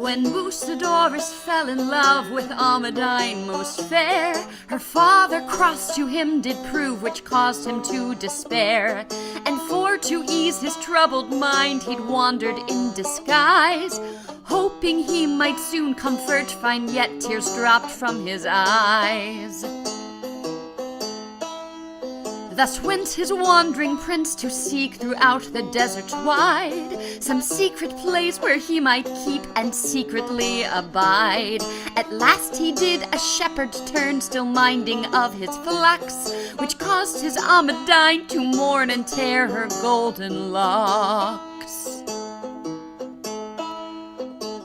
When Mucedorus fell in love with Amandine most fair, her father cross to him did prove, which caused him to despair. And for to ease his troubled mind, he'd wandered in disguise, hoping he might soon comfort find, yet tears dropped from his eyes. Thus went his wandering prince to seek throughout the desert wide some secret place where he might keep and secretly abide. At last he did a shepherd turn, still minding of his flocks, which caused his Amandine to mourn and tear her golden locks.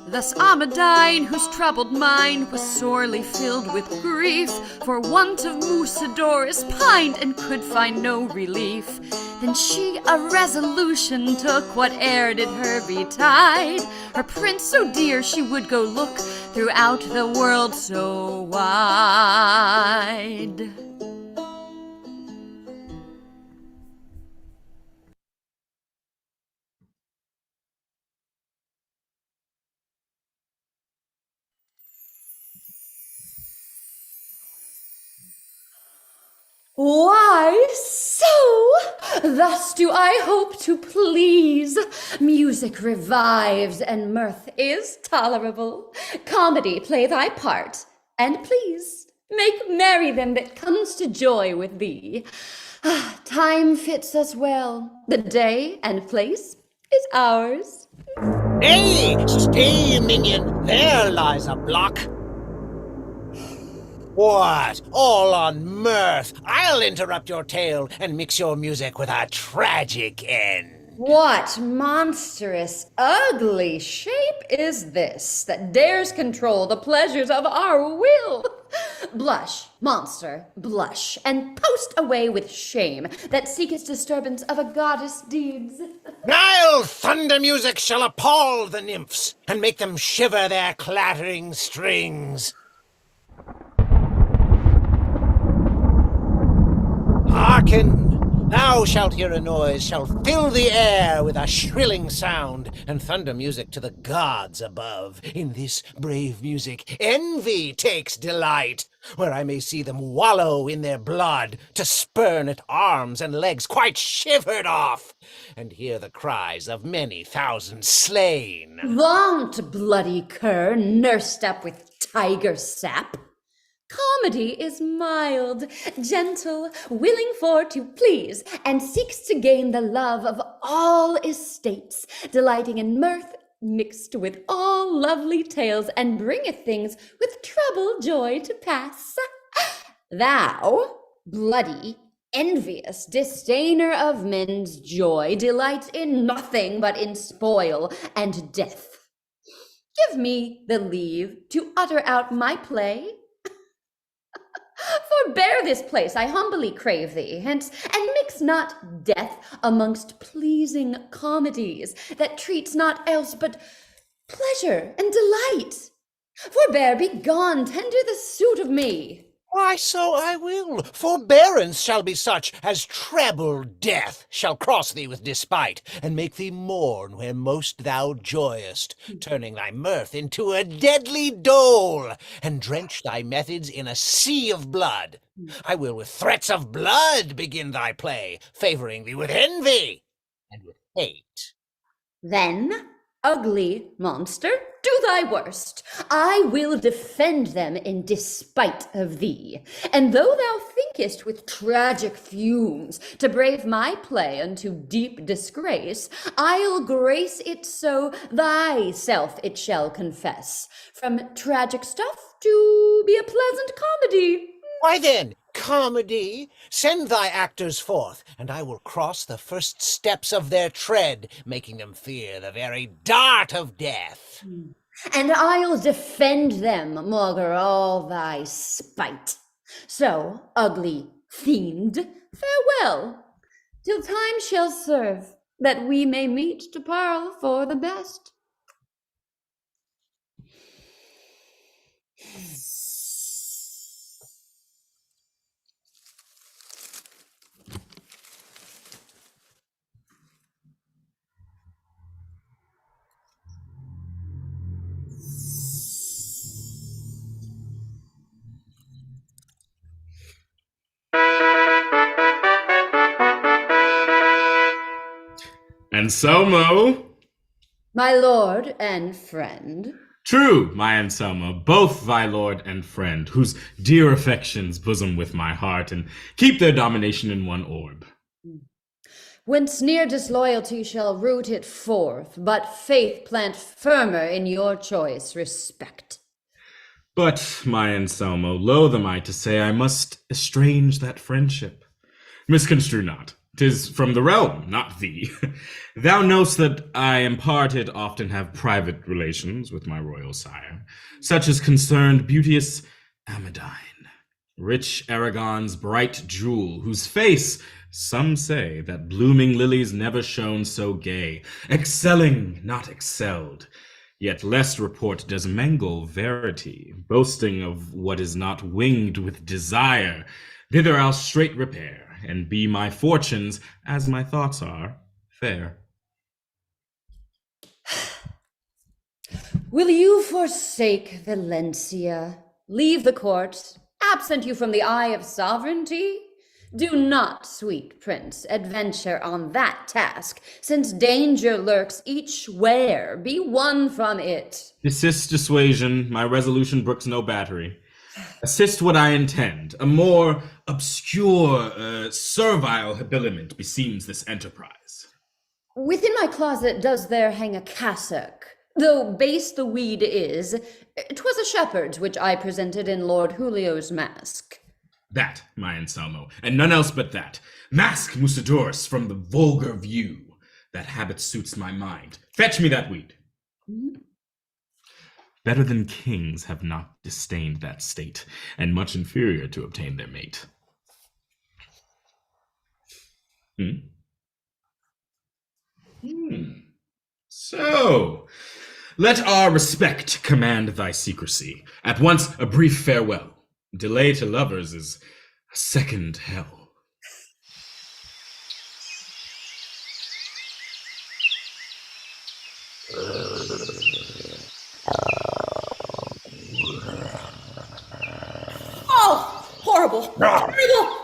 Thus Amandine, whose troubled mind was sorely filled with grief, for want of Mucedorus pined and could find no relief. Then she a resolution took, whate'er did her betide, her prince so dear she would go look throughout the world so wide. Why so? Thus do I hope to please. Music revives and mirth is tolerable. Comedy play thy part, and please make merry them that comes to joy with thee. Time fits us well. The day and place is ours. Hey, stay, minion. There lies a block. What? All on mirth? I'll interrupt your tale and mix your music with a tragic end. What monstrous, ugly shape is this that dares control the pleasures of our will? Blush, monster, blush, and post away with shame that seeketh disturbance of a goddess' deeds. Nile thunder music shall appall the nymphs and make them shiver their clattering strings. Hearken! Thou shalt hear a noise, shall fill the air with a shrilling sound, and thunder music to the gods above. In this brave music envy takes delight, where I may see them wallow in their blood, to spurn at arms and legs quite shivered off, and hear the cries of many thousand slain. Vaunt, bloody cur, nursed up with tiger sap. Comedy is mild, gentle, willing for to please, and seeks to gain the love of all estates, delighting in mirth mixed with all lovely tales, and bringeth things with trouble joy to pass. Thou, bloody, envious disdainer of men's joy, delights in nothing but in spoil and death. Give me the leave to utter out my play. Forbear this place, I humbly crave thee, hence, and mix not death amongst pleasing comedies, that treats not else but pleasure and delight. Forbear, be gone, tender the suit of me. Why, so I will. Forbearance shall be such as treble death shall cross thee with despite, and make thee mourn where most thou joyest, turning thy mirth into a deadly dole, and drench thy methods in a sea of blood. I will with threats of blood begin thy play, favoring thee with envy and with hate. Then, ugly monster, do thy worst. I will defend them in despite of thee. And though thou thinkest with tragic fumes to brave my play unto deep disgrace, I'll grace it so thyself it shall confess, from tragic stuff to be a pleasant comedy. Why then, comedy, send thy actors forth, and I will cross the first steps of their tread, making them fear the very dart of death. And I'll defend them, maugre all thy spite. So, ugly fiend, farewell, till time shall serve, that we may meet to parle for the best. Anselmo. My lord and friend. True, my Anselmo, both thy lord and friend, whose dear affections bosom with my heart, and keep their domination in one orb. Whence near disloyalty shall root it forth, but faith plant firmer in your choice respect. But, my Anselmo, loath am I to say I must estrange that friendship. Misconstrue not. 'Tis from the realm, not thee. Thou know'st that I imparted often have private relations with my royal sire, such as concerned beauteous Amandine, rich Aragon's bright jewel, whose face, some say, that blooming lilies never shone so gay, excelling, not excelled. Yet less report does mangle verity, boasting of what is not winged with desire. Thither I'll straight repair, and be my fortunes, as my thoughts are, fair. Will you forsake Valencia, leave the court, absent you from the eye of sovereignty? Do not, sweet prince, adventure on that task, since danger lurks each where. Be won from it. Desist dissuasion, my resolution brooks no battery. Assist what I intend. A more obscure, servile habiliment beseems this enterprise. Within my closet does there hang a cassock. Though base the weed is, 'twas a shepherd's which I presented in Lord Julio's mask. That, my Anselmo, and none else but that. Mask Mucedorus from the vulgar view. That habit suits my mind. Fetch me that weed. Mm-hmm. Better than kings have not disdained that state, and much inferior to obtain their mate. So, let our respect command thy secrecy. At once a brief farewell. Delay to lovers is a second hell. Oh, horrible! Horrible!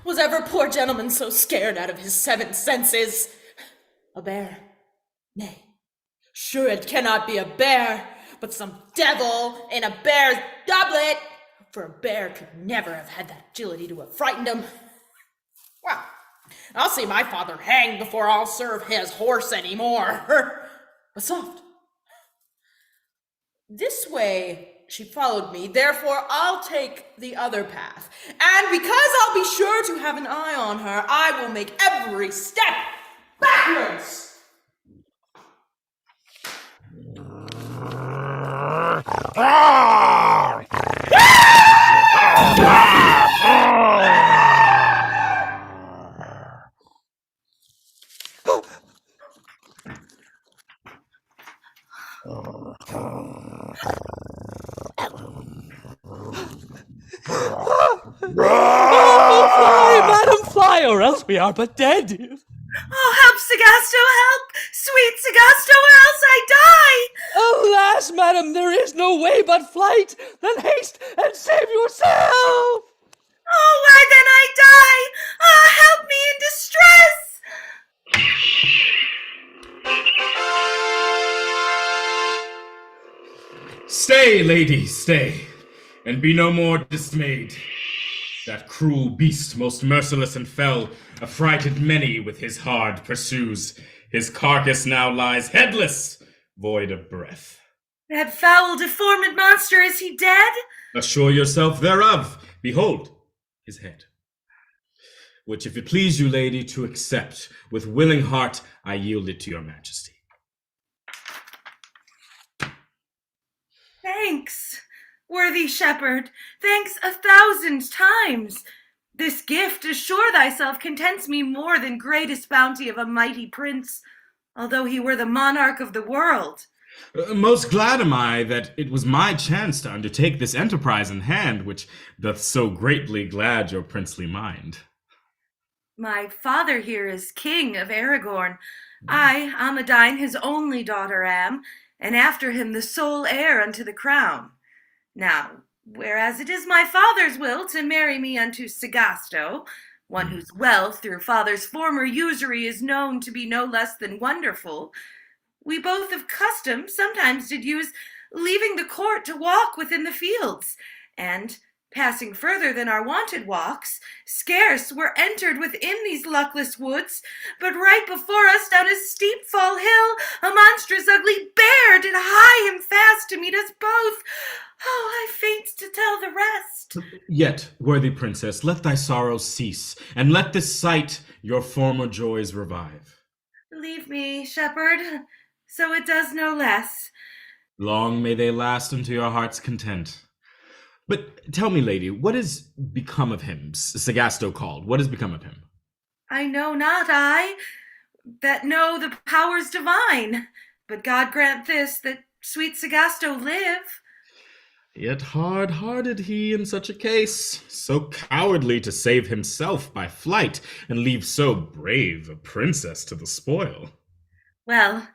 Was ever poor gentleman so scared out of his seven senses? A bear? Nay, sure it cannot be a bear, but some devil in a bear's doublet, for a bear could never have had that agility to have frightened him. Well, I'll see my father hanged before I'll serve his horse anymore. But soft. This way she followed me, therefore I'll take the other path. And because I'll be sure to have an eye on her, I will make every step backwards. Fly, madam, fly, or else we are but dead. Oh, help, Sagasto, help! Sweet Sagasto, or else I die! Alas, madam, there is no way but flight. Then haste and save yourself. Oh, why then I die? Ah, help me in distress! Stay, lady, stay, and be no more dismayed. That cruel beast, most merciless and fell, affrighted many with his hard pursues. His carcass now lies headless, void of breath. That foul, deformed monster, is he dead? Assure yourself thereof. Behold his head. Which, if it please you, lady, to accept, with willing heart I yield it to your majesty. Thanks, worthy shepherd, thanks 1,000 times. This gift, assure thyself, contents me more than greatest bounty of a mighty prince, although he were the monarch of the world. Most glad am I that it was my chance to undertake this enterprise in hand, which doth so greatly glad your princely mind. My father here is king of Aragon. I, Amandine, his only daughter am, and after him the sole heir unto the crown. Now, whereas it is my father's will to marry me unto Sagasto, one whose wealth through father's former usury is known to be no less than wonderful, we both of custom sometimes did use leaving the court to walk within the fields, and, passing further than our wonted walks, scarce were entered within these luckless woods, but right before us down a steep fall hill, a monstrous ugly bear did hie him fast to meet us both. Oh, I faint to tell the rest. Yet, worthy princess, let thy sorrows cease, and let this sight your former joys revive. Leave me, shepherd, so it does no less. Long may they last unto your heart's content. But tell me, lady, what is become of him, Sagasto called? What has become of him? I know not, I, that know the powers divine, but God grant this, that sweet Sagasto live. Yet hard-hearted he in such a case, so cowardly to save himself by flight, and leave so brave a princess to the spoil. Well,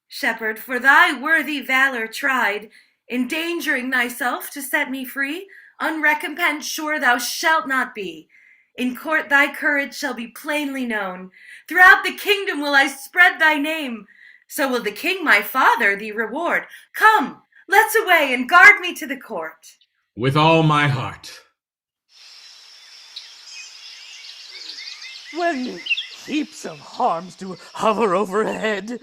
shepherd, for thy worthy valor tried, endangering thyself to set me free, unrecompensed sure thou shalt not be. In court thy courage shall be plainly known. Throughout the kingdom will I spread thy name. So will the king my father thee reward. Come, let's away and guard me to the court. With all my heart. When heaps of harms do hover overhead,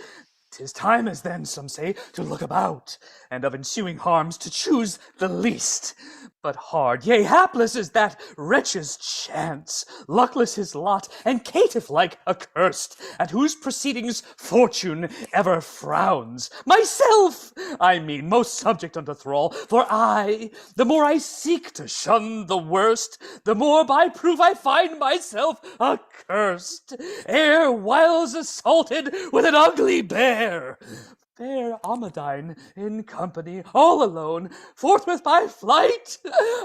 'tis time as then, some say, to look about, and of ensuing harms to choose the least. But hard, yea, hapless is that wretch's chance, luckless his lot, and caitiff-like accursed, at whose proceedings fortune ever frowns. Myself, I mean, most subject unto thrall, for I, the more I seek to shun the worst, the more by proof I find myself accursed, ere whiles assaulted with an ugly bear. Fair Amandine, in company, all alone, forthwith by flight,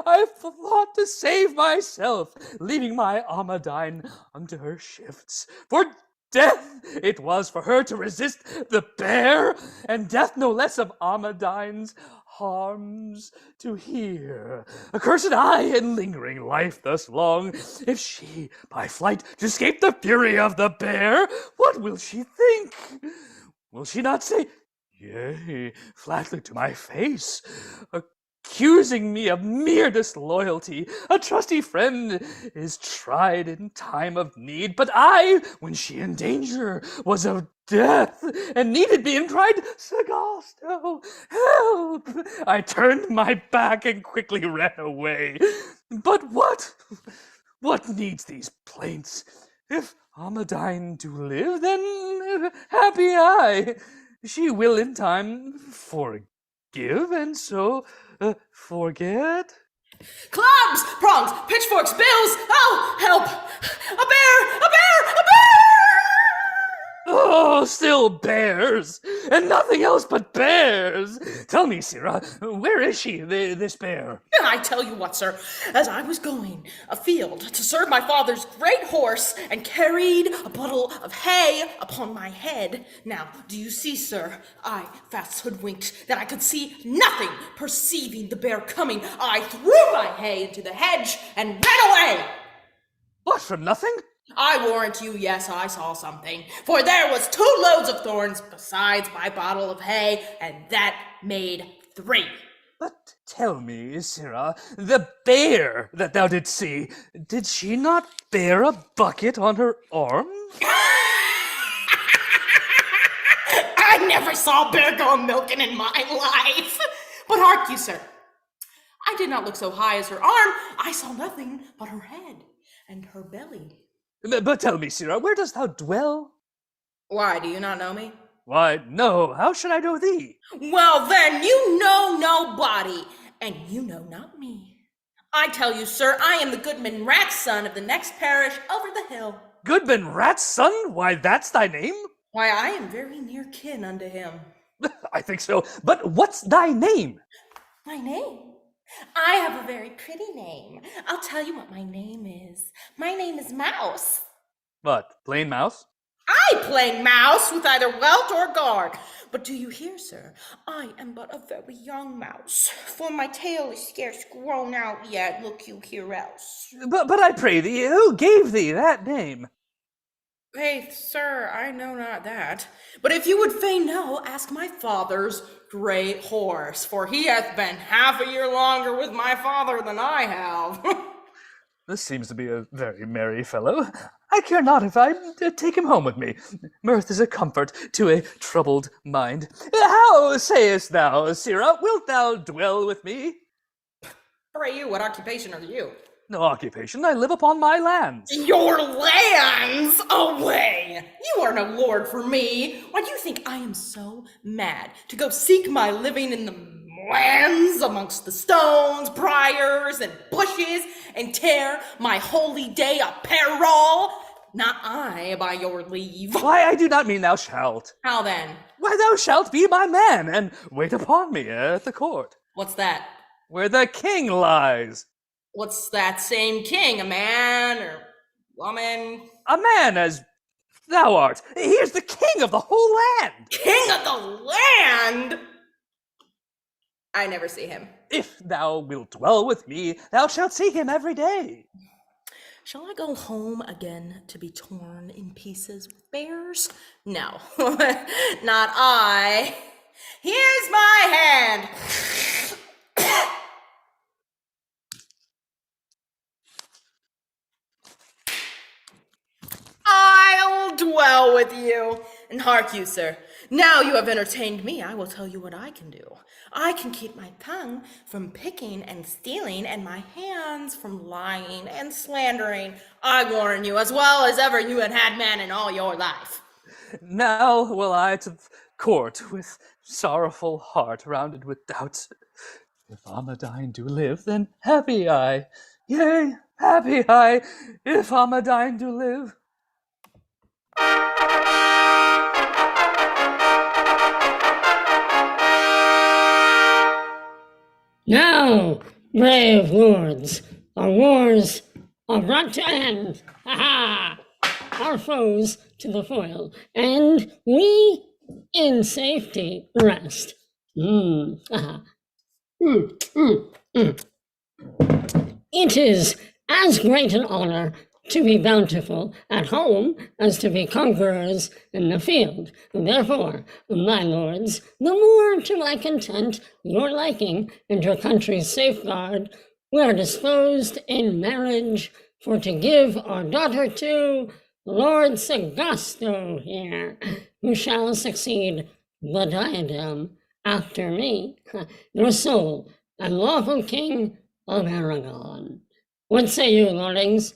I thought to save myself, leaving my Amandine unto her shifts. For death it was for her to resist the bear, and death no less of Amandine's harms to hear. Accursed I in lingering life thus long, if she by flight to escape the fury of the bear, what will she think? Will she not say, yea, flatly to my face, accusing me of mere disloyalty? A trusty friend is tried in time of need, but I, when she in danger was of death, and needed me and cried, Sagasto, help! I turned my back and quickly ran away. But what needs these plaints? If Amandine do live, then happy I. She will in time forgive, and so forget. Clubs, prongs, pitchforks, bills! Oh, help! A bear! A bear! A bear! Oh, still bears, and nothing else but bears. Tell me, Sirrah, where is she, this bear? I tell you what, sir, as I was going afield to serve my father's great horse, and carried a bundle of hay upon my head. Now, do you see, sir, I fast hoodwinked that I could see nothing. Perceiving the bear coming, I threw my hay into the hedge and ran away. What, for nothing? I warrant you, yes, I saw something, for there was 2 loads of thorns besides my bottle of hay, and that made 3. But tell me, Sirrah, the bear that thou didst see, did she not bear a bucket on her arm? I never saw a bear go milking in my life. But hark you, sir, I did not look so high as her arm. I saw nothing but her head and her belly. But tell me, Sirrah, where dost thou dwell? Why, do you not know me? Why, no, how should I know thee? Well, then, you know nobody, and you know not me. I tell you, sir, I am the Goodman Rat's son of the next parish over the hill. Goodman Rat's son? Why, that's thy name? Why, I am very near kin unto him. I think so, but what's thy name? My name? I have a very pretty name. I'll tell you what my name is. My name is Mouse. What, plain mouse? I play mouse with either welt or guard. But do you hear, sir? I am but a very young mouse, for my tail is scarce grown out yet. Look you here else. But I pray thee, who gave thee that name? Faith, sir, I know not that. But if you would fain know, ask my father's great horse, for he hath been half a year longer with my father than I have. This seems to be a very merry fellow. I care not if I take him home with me. Mirth is a comfort to a troubled mind. How sayest thou, Sirrah? Wilt thou dwell with me? Pray you, what occupation are you? No occupation. I live upon my lands. Your lands? Away! You are no lord for me. Why do you think I am so mad to go seek my living in the lands amongst the stones, briars, and bushes, and tear my holy day apparel? Not I, by your leave. Why, I do not mean thou shalt. How then? Why, thou shalt be my man, and wait upon me at the court, What's that? where the king lies. What's that same king? A man or woman? A man as thou art. He is the king of the whole land. King of the land? I never see him. If thou wilt dwell with me, thou shalt see him every day. Shall I go home again to be torn in pieces with bears? No, not I. Here's my hand. I'll dwell with you. And hark you, sir, now you have entertained me, I will tell you what I can do. I can keep my tongue from picking and stealing, and my hands from lying and slandering. I warn you, as well as ever you had man in all your life. Now will I to court with sorrowful heart rounded with doubts. If Amandine do live, then happy I. Yea, happy I, if Amandine do live. Now, brave lords, our wars are brought to end. Ha ha! Our foes to the foil, and we in safety rest. Ah. It is as great an honor to be bountiful at home as to be conquerors in the field. Therefore, my lords, the more to my content, your liking, and your country's safeguard, we are disposed in marriage for to give our daughter to Lord Sagasto here, who shall succeed the diadem after me, your sole and lawful king of Aragon. What say you, lordings?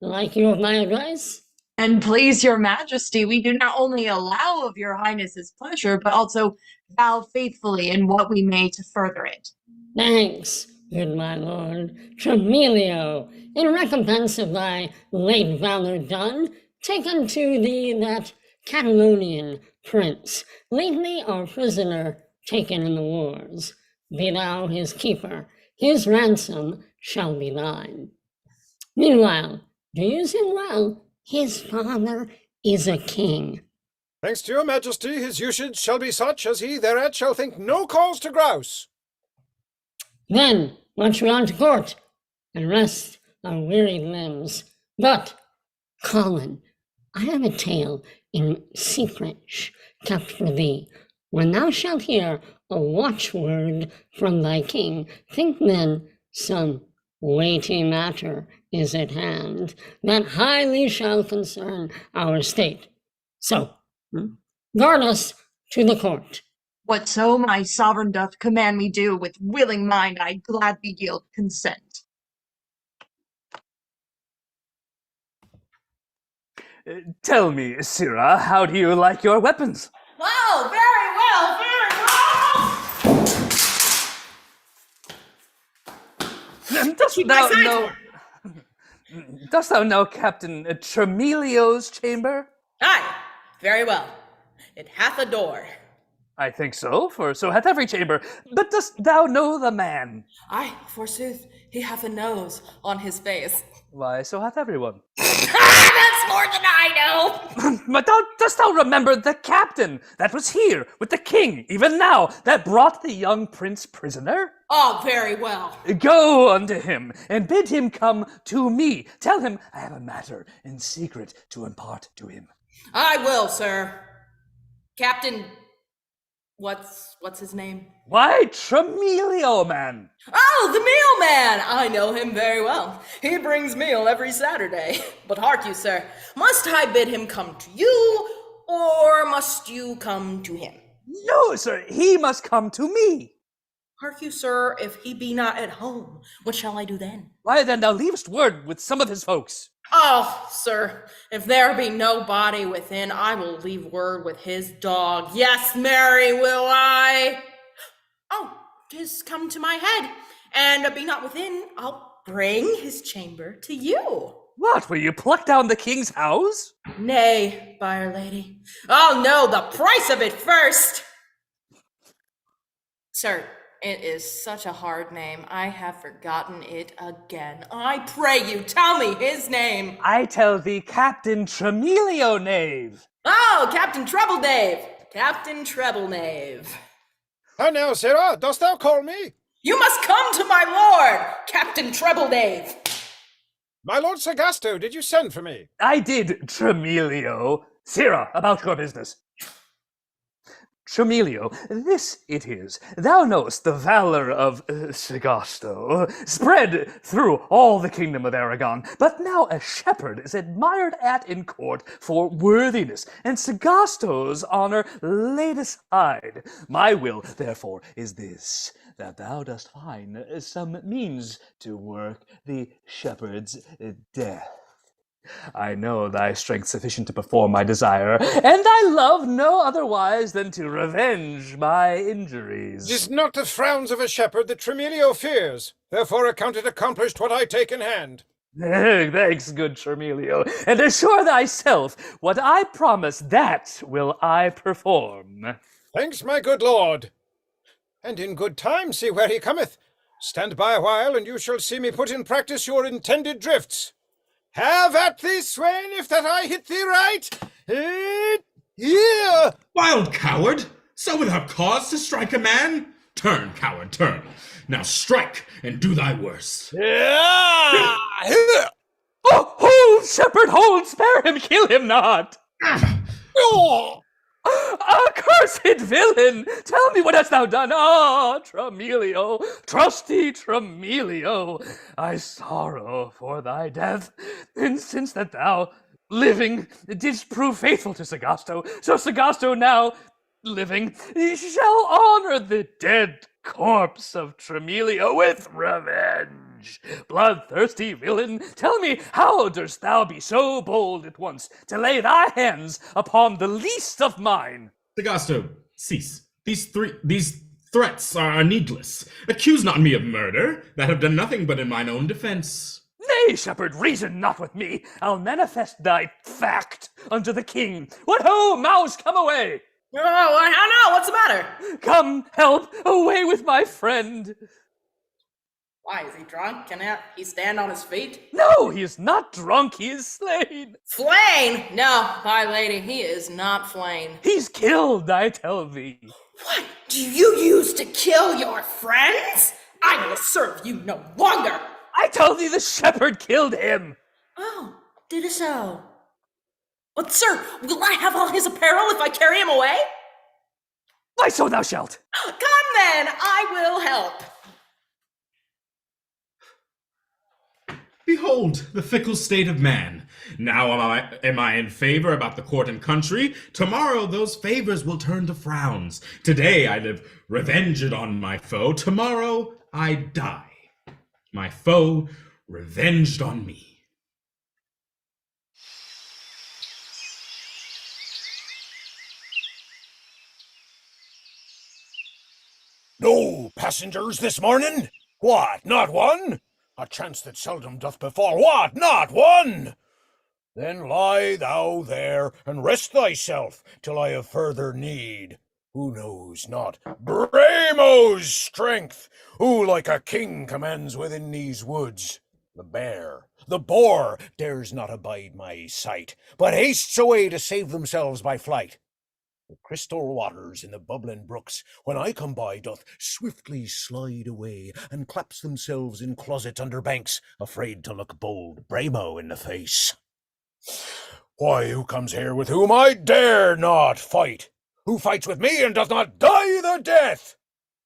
Like you of my advice? And please your majesty, we do not only allow of your highness's pleasure, but also vow faithfully in what we may to further it. Thanks, good my lord. Tremilio, in recompense of thy late valor done, take unto thee that Catalonian prince, lately our prisoner taken in the wars. Be thou his keeper, his ransom shall be thine. Meanwhile, do use him well. His father is a king. Thanks to your majesty, his usage shall be such as he thereat shall think no cause to grouse. Then march we on to court, and rest our wearied limbs. But, Colin, I have a tale in secret kept for thee. When thou shalt hear a watchword from thy king, think then some weighty matter is at hand that highly shall concern our state. So, guard us to the court. Whatso my sovereign doth command me do, with willing mind I gladly yield consent. Tell me, Sirrah, how do you like your weapons? Oh, very well, very well. Dost Keep my thou sides know? warm. Dost thou know Captain Tremilio's chamber? Aye, very well. It hath a door. I think so, for so hath every chamber. But dost thou know the man? Aye, forsooth, he hath a nose on his face. Why, so hath everyone. That's more more than I know. But dost thou remember the captain that was here with the king, even now, that brought the young prince prisoner? Oh, very well. Go unto him, and bid him come to me. Tell him I have a matter in secret to impart to him. I will, sir. Captain, what's his name? Why, Tremelio, man. Oh, the meal man! I know him very well. He brings meal every Saturday. But hark you, sir, must I bid him come to you, or must you come to him? No, sir, he must come to me. Hark you, sir, if he be not at home, what shall I do then? Why, then thou leavest word with some of his folks. Oh, sir, if there be nobody within, I will leave word with his dog. Yes, Mary, will I. Oh, 'tis come to my head, and be not within, I'll bring his chamber to you. What, will you pluck down the king's house? Nay, byre lady, I'll know the price of it first. Sir, it is such a hard name. I have forgotten it again. I pray you, tell me his name. I tell thee, Captain Tremelio, knave. Oh, Captain Trebledave. Captain Treblenave. How now, Sarah, dost thou call me? You must come to my lord, Captain Trebledave. My lord Sagasto, did you send for me? I did, Tremelio. Sirrah, about your business. Tremelio, this it is. Thou knowest the valor of Sagasto, spread through all the kingdom of Aragon, but now a shepherd is admired at in court for worthiness, and Sagasto's honor laid aside. My will, therefore, is this, that thou dost find some means to work the shepherd's death. I know thy strength sufficient to perform my desire, and I love no otherwise than to revenge my injuries. 'Tis not the frowns of a shepherd that Tremelio fears. Therefore account it accomplished what I take in hand. Thanks, good Tremelio, and assure thyself, what I promise, that will I perform. Thanks, my good lord. And in good time see where he cometh. Stand by a while, and you shall see me put in practice your intended drifts. Have at thee, swain, if that I hit thee right. Here! Wild coward! So without cause to strike a man? Turn, coward, turn. Now strike, and do thy worst. Yeah! Here! Oh, hold, shepherd, hold! Spare him, kill him not! Oh! Accursed villain! Tell me what hast thou done? Ah, Tremelio, trusty Tremelio, I sorrow for thy death, and since that thou, living, didst prove faithful to Sagasto, so Sagasto now, living, shall honor the dead corpse of Tremelio with revenge. Bloodthirsty villain, tell me, how durst thou be so bold at once to lay thy hands upon the least of mine? Sagasto, cease. These threats are needless. Accuse not me of murder, that have done nothing but in mine own defense. Nay, shepherd, reason not with me. I'll manifest thy fact unto the king. What ho, mouse, come away! Oh, I don't know, what's the matter? Come, help, away with my friend. Why, is he drunk? Can he stand on his feet? No, he is not drunk, he is slain. Slain? No, my lady, he is not slain. He's killed, I tell thee. What do you use to kill your friends? I will serve you no longer. I tell thee the shepherd killed him. Oh, did it so? But sir, will I have all his apparel if I carry him away? Why, so thou shalt. Come then, I will help. Behold the fickle state of man. Now am I in favor about the court and country. Tomorrow those favors will turn to frowns. Today I live revenged on my foe. Tomorrow I die. My foe revenged on me. No passengers this morning? What, not one? A chance that seldom doth befall. What, not one? Then lie thou there, and rest thyself, till I have further need. Who knows not Bramo's strength, who like a king commands within these woods? The bear, the boar, dares not abide my sight, but hastes away to save themselves by flight. The crystal waters in the bubbling brooks, when I come by, doth swiftly slide away, and claps themselves in closets under banks, afraid to look bold Bramo in the face. Why, who comes here with whom I dare not fight? Who fights with me and doth not die the death?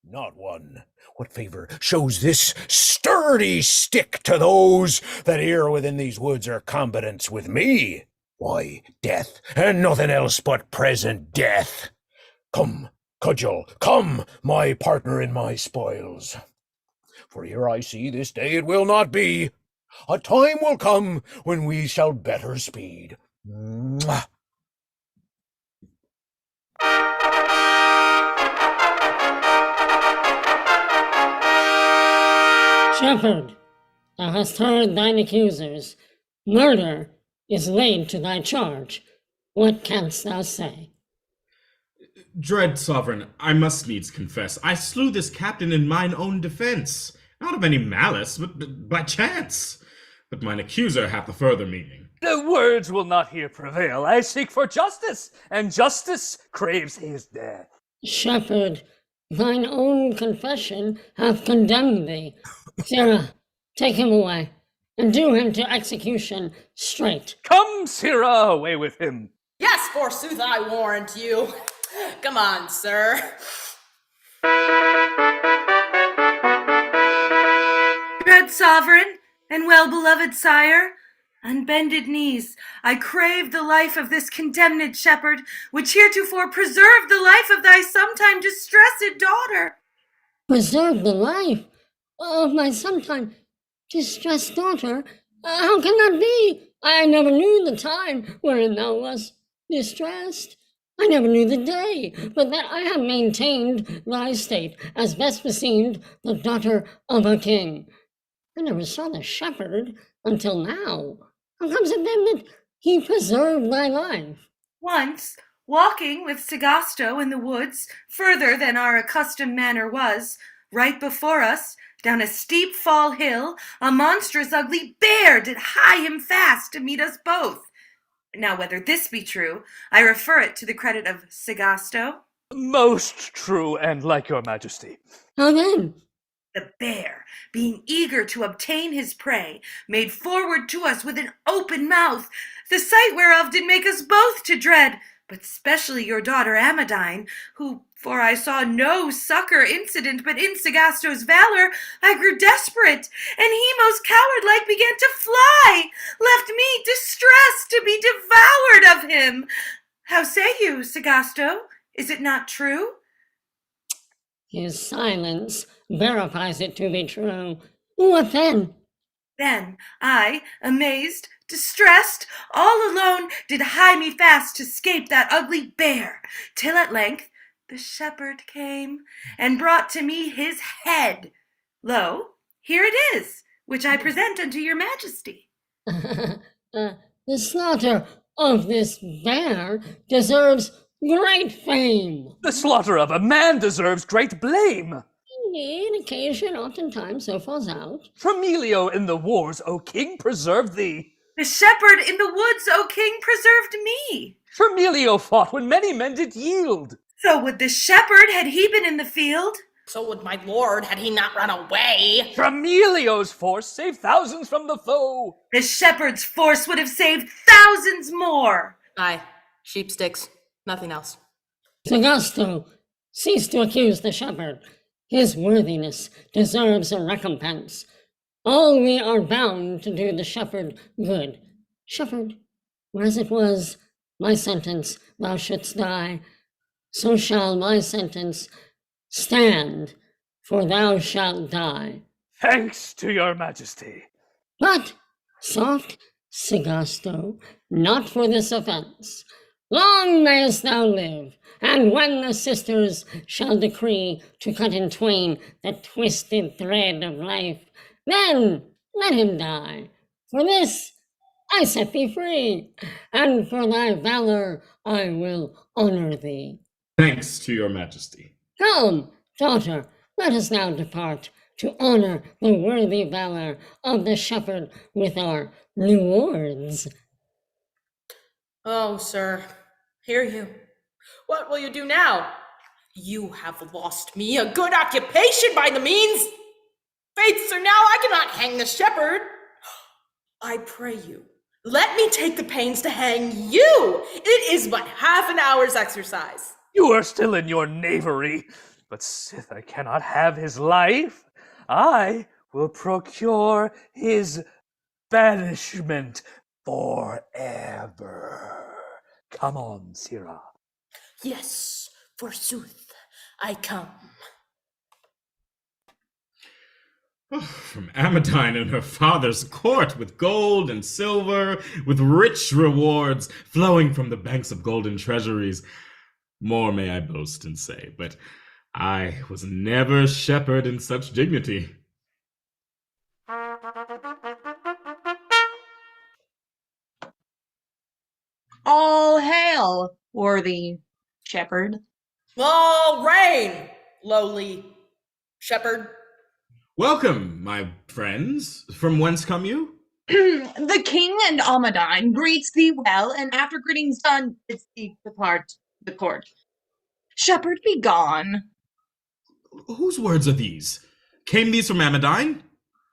Not one. What favor shows this sturdy stick to those that here within these woods are combatants with me? Why, death, and nothing else but present death. Come, cudgel, come, my partner in my spoils. For here I see this day it will not be. A time will come when we shall better speed. Mwah. Shepherd, thou hast heard thine accusers. Murder is laid to thy charge. What canst thou say? Dread sovereign, I must needs confess, I slew this captain in mine own defense, not of any malice, but by chance. But mine accuser hath a further meaning. The words will not here prevail. I seek for justice, and justice craves his death. Shepherd, thine own confession hath condemned thee. Sirrah, take him away, and do him to execution straight. Come, Sirrah, away with him. Yes, forsooth, I warrant you. Come on, sir. Dread sovereign and well-beloved sire, on bended knees, I crave the life of this condemned shepherd, which heretofore preserved the life of thy sometime distressed daughter. Preserve the life of my sometime distressed daughter? How can that be? I never knew the time wherein thou wast distressed. I never knew the day, but that I have maintained thy state as best beseemed the daughter of a king. I never saw the shepherd until now. How comes it then that he preserved thy life? Once, walking with Segasto in the woods, further than our accustomed manner was, right before us, down a steep fall hill, a monstrous ugly bear did hie him fast to meet us both. Now, whether this be true, I refer it to the credit of Segasto. Most true, and like your majesty. How then? The bear, being eager to obtain his prey, made forward to us with an open mouth, the sight whereof did make us both to dread, but specially your daughter Amandine, who, for I saw no succor incident but in Segasto's valor, I grew desperate, and he most coward-like began to fly, left me distressed to be devoured of him. How say you, Segasto? Is it not true? His silence verifies it to be true. What then? Then I, amazed, distressed, all alone, did hie me fast to scape that ugly bear, till at length the shepherd came and brought to me his head. Lo, here it is, which I present unto your majesty. The slaughter of this bear deserves great fame. The slaughter of a man deserves great blame. Indeed, occasion oftentimes so falls out. Tremilio in the wars, O king, preserved thee. The shepherd in the woods, O king, preserved me. Tremilio fought when many men did yield. So would the shepherd had he been in the field. So would my lord had he not run away. Tremilio's force saved thousands from the foe. The shepherd's force would have saved thousands more. Aye, sheep sticks, nothing else. Segasto, cease to accuse the shepherd. His worthiness deserves a recompense. All we are bound to do the shepherd good. Shepherd, whereas it was my sentence thou shouldst die, so shall my sentence stand, for thou shalt die. Thanks to your majesty. But, soft Segasto, not for this offense. Long mayest thou live, and when the sisters shall decree to cut in twain the twisted thread of life, then let him die. For this I set thee free, and for thy valor I will honor thee. Thanks to your majesty. Come, daughter, let us now depart, to honor the worthy valor of the shepherd with our rewards. Oh, sir, hear you. What will you do now? You have lost me a good occupation by the means. Faith, sir, now I cannot hang the shepherd. I pray you, let me take the pains to hang you. It is but half an hour's exercise. You are still in your knavery, but sith I cannot have his life, I will procure his banishment forever. Come on, Sirrah. Yes, forsooth, I come. From Amandine and her father's court, with gold and silver, with rich rewards flowing from the banks of golden treasuries. More may I boast and say, but I was never shepherd in such dignity. All hail, worthy shepherd. All reign, lowly shepherd. Welcome, my friends. From whence come you? The king and Amandine greets thee well, and after greetings done, bids thee depart the court. Shepherd, be gone. Whose words are these? Came these from Amandine?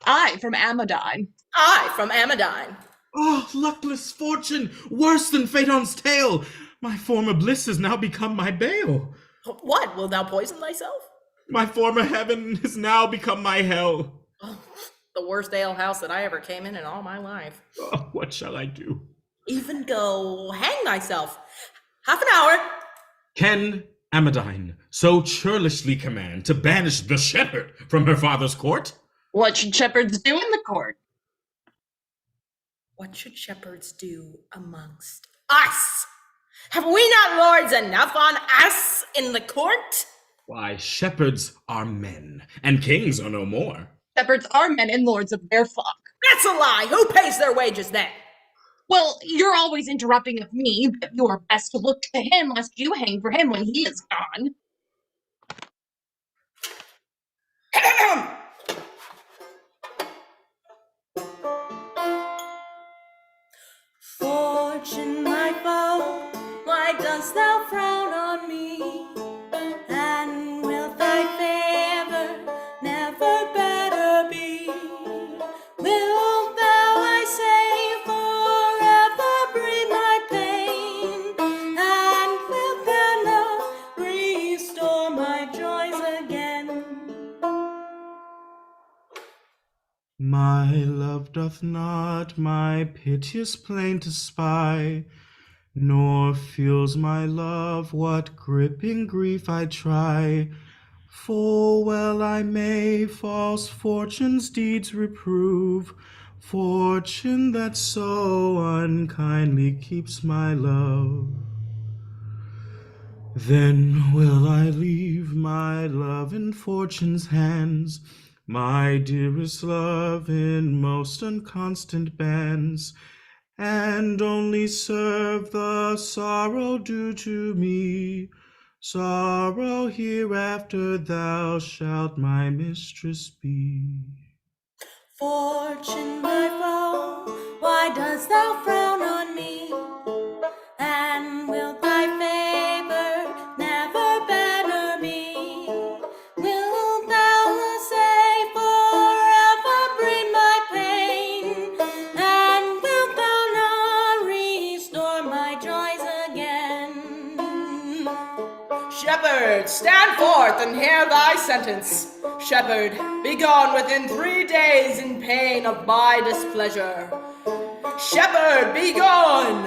I from Amandine. I from Amandine. Oh, luckless fortune, worse than Phaeton's tale! My former bliss has now become my bale. What, wilt thou poison thyself? My former heaven has now become my hell. Oh, the worst alehouse that I ever came in all my life. Oh, what shall I do? Even go hang thyself. Half an hour. Can Amandine so churlishly command to banish the shepherd from her father's court? What should shepherds do in the court? What should shepherds do amongst us? Have we not lords enough on us in the court? Why, shepherds are men, and kings are no more. Shepherds are men and lords of their flock. That's a lie. Who pays their wages then? Well, you're always interrupting of me, but you're best to look to him lest you hang for him when he is gone. Fortune, my foe, why dost thou frown on me? And will thy favor never better be? Wilt thou, I say, forever breed my pain? And wilt thou not restore my joys again? My love doth not my piteous plaint espy, nor feels my love what gripping grief I try. Full well I may false fortune's deeds reprove, fortune that so unkindly keeps my love. Then will I leave my love in fortune's hands, my dearest love in most unconstant bands, and only serve the sorrow due to me. Sorrow hereafter thou shalt my mistress be. Fortune, my foe, why dost thou frown on me? And will thy favor never better be? Wilt thou say forever breed my pain? And wilt thou not restore my joys again? Shepherd, stand forth and hear thy sentence. Shepherd, be gone within 3 days in pain of my displeasure. Shepherd, be gone!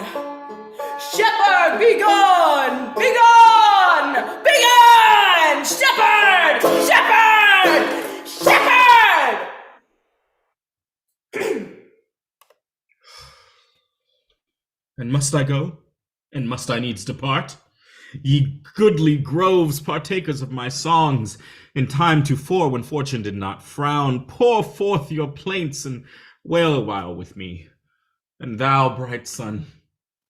Shepherd, be gone! Be gone! Be gone! Shepherd! Shepherd! Shepherd! And must I go? And must I needs depart? Ye goodly groves, partakers of my songs, in time tofore when fortune did not frown, pour forth your plaints and wail a while with me. And thou, bright sun,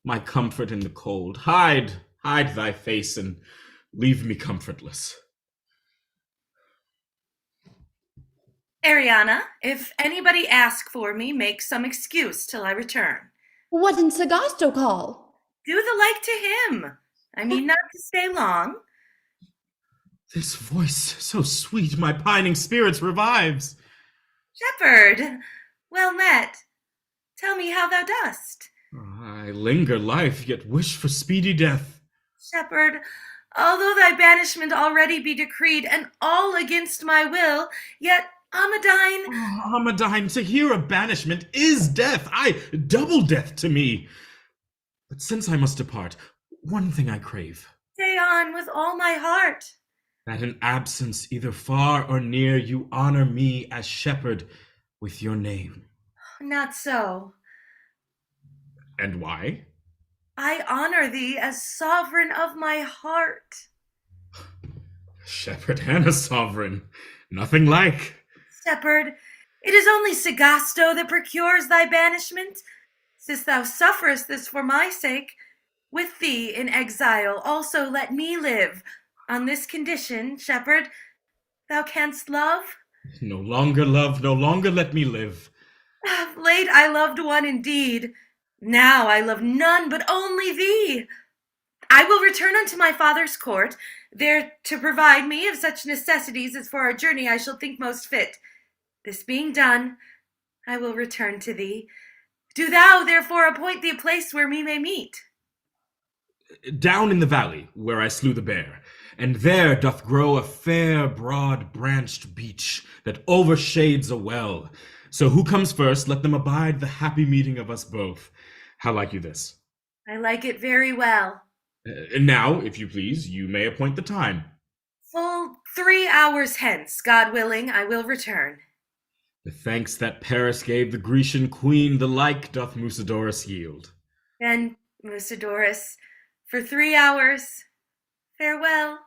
my comfort in the cold, hide thy face and leave me comfortless. Ariana, if anybody asks for me, make some excuse till I return. What did Sagasto call? Do the like to him. I mean not to stay long. This voice, so sweet, my pining spirits revives. Shepherd, well met. Tell me how thou dost. I linger life, yet wish for speedy death. Shepherd, although thy banishment already be decreed, and all against my will, yet Amandine... Amandine, to hear of banishment is death, aye, double death to me. But since I must depart, one thing I crave. Stay on with all my heart. That in absence, either far or near, you honor me as shepherd with your name. Not so. And why? I honor thee as sovereign of my heart. Shepherd and a sovereign. Nothing like. Shepherd, it is only Sagasto that procures thy banishment. Since thou sufferest this for my sake, with thee in exile also let me live. On this condition, shepherd, thou canst love? No longer love, no longer let me live. Of late I loved one indeed. Now I love none but only thee. I will return unto my father's court, there to provide me of such necessities as for our journey I shall think most fit. This being done, I will return to thee. Do thou therefore appoint thee a place where we may meet. Down in the valley, where I slew the bear, and there doth grow a fair, broad-branched beech that overshades a well. So who comes first, let them abide the happy meeting of us both. How like you this? I like it very well. And now, if you please, you may appoint the time. Full 3 hours hence, God willing, I will return. The thanks that Paris gave the Grecian queen, the like doth Mucedorus yield. Then, Mucedorus, for 3 hours, farewell.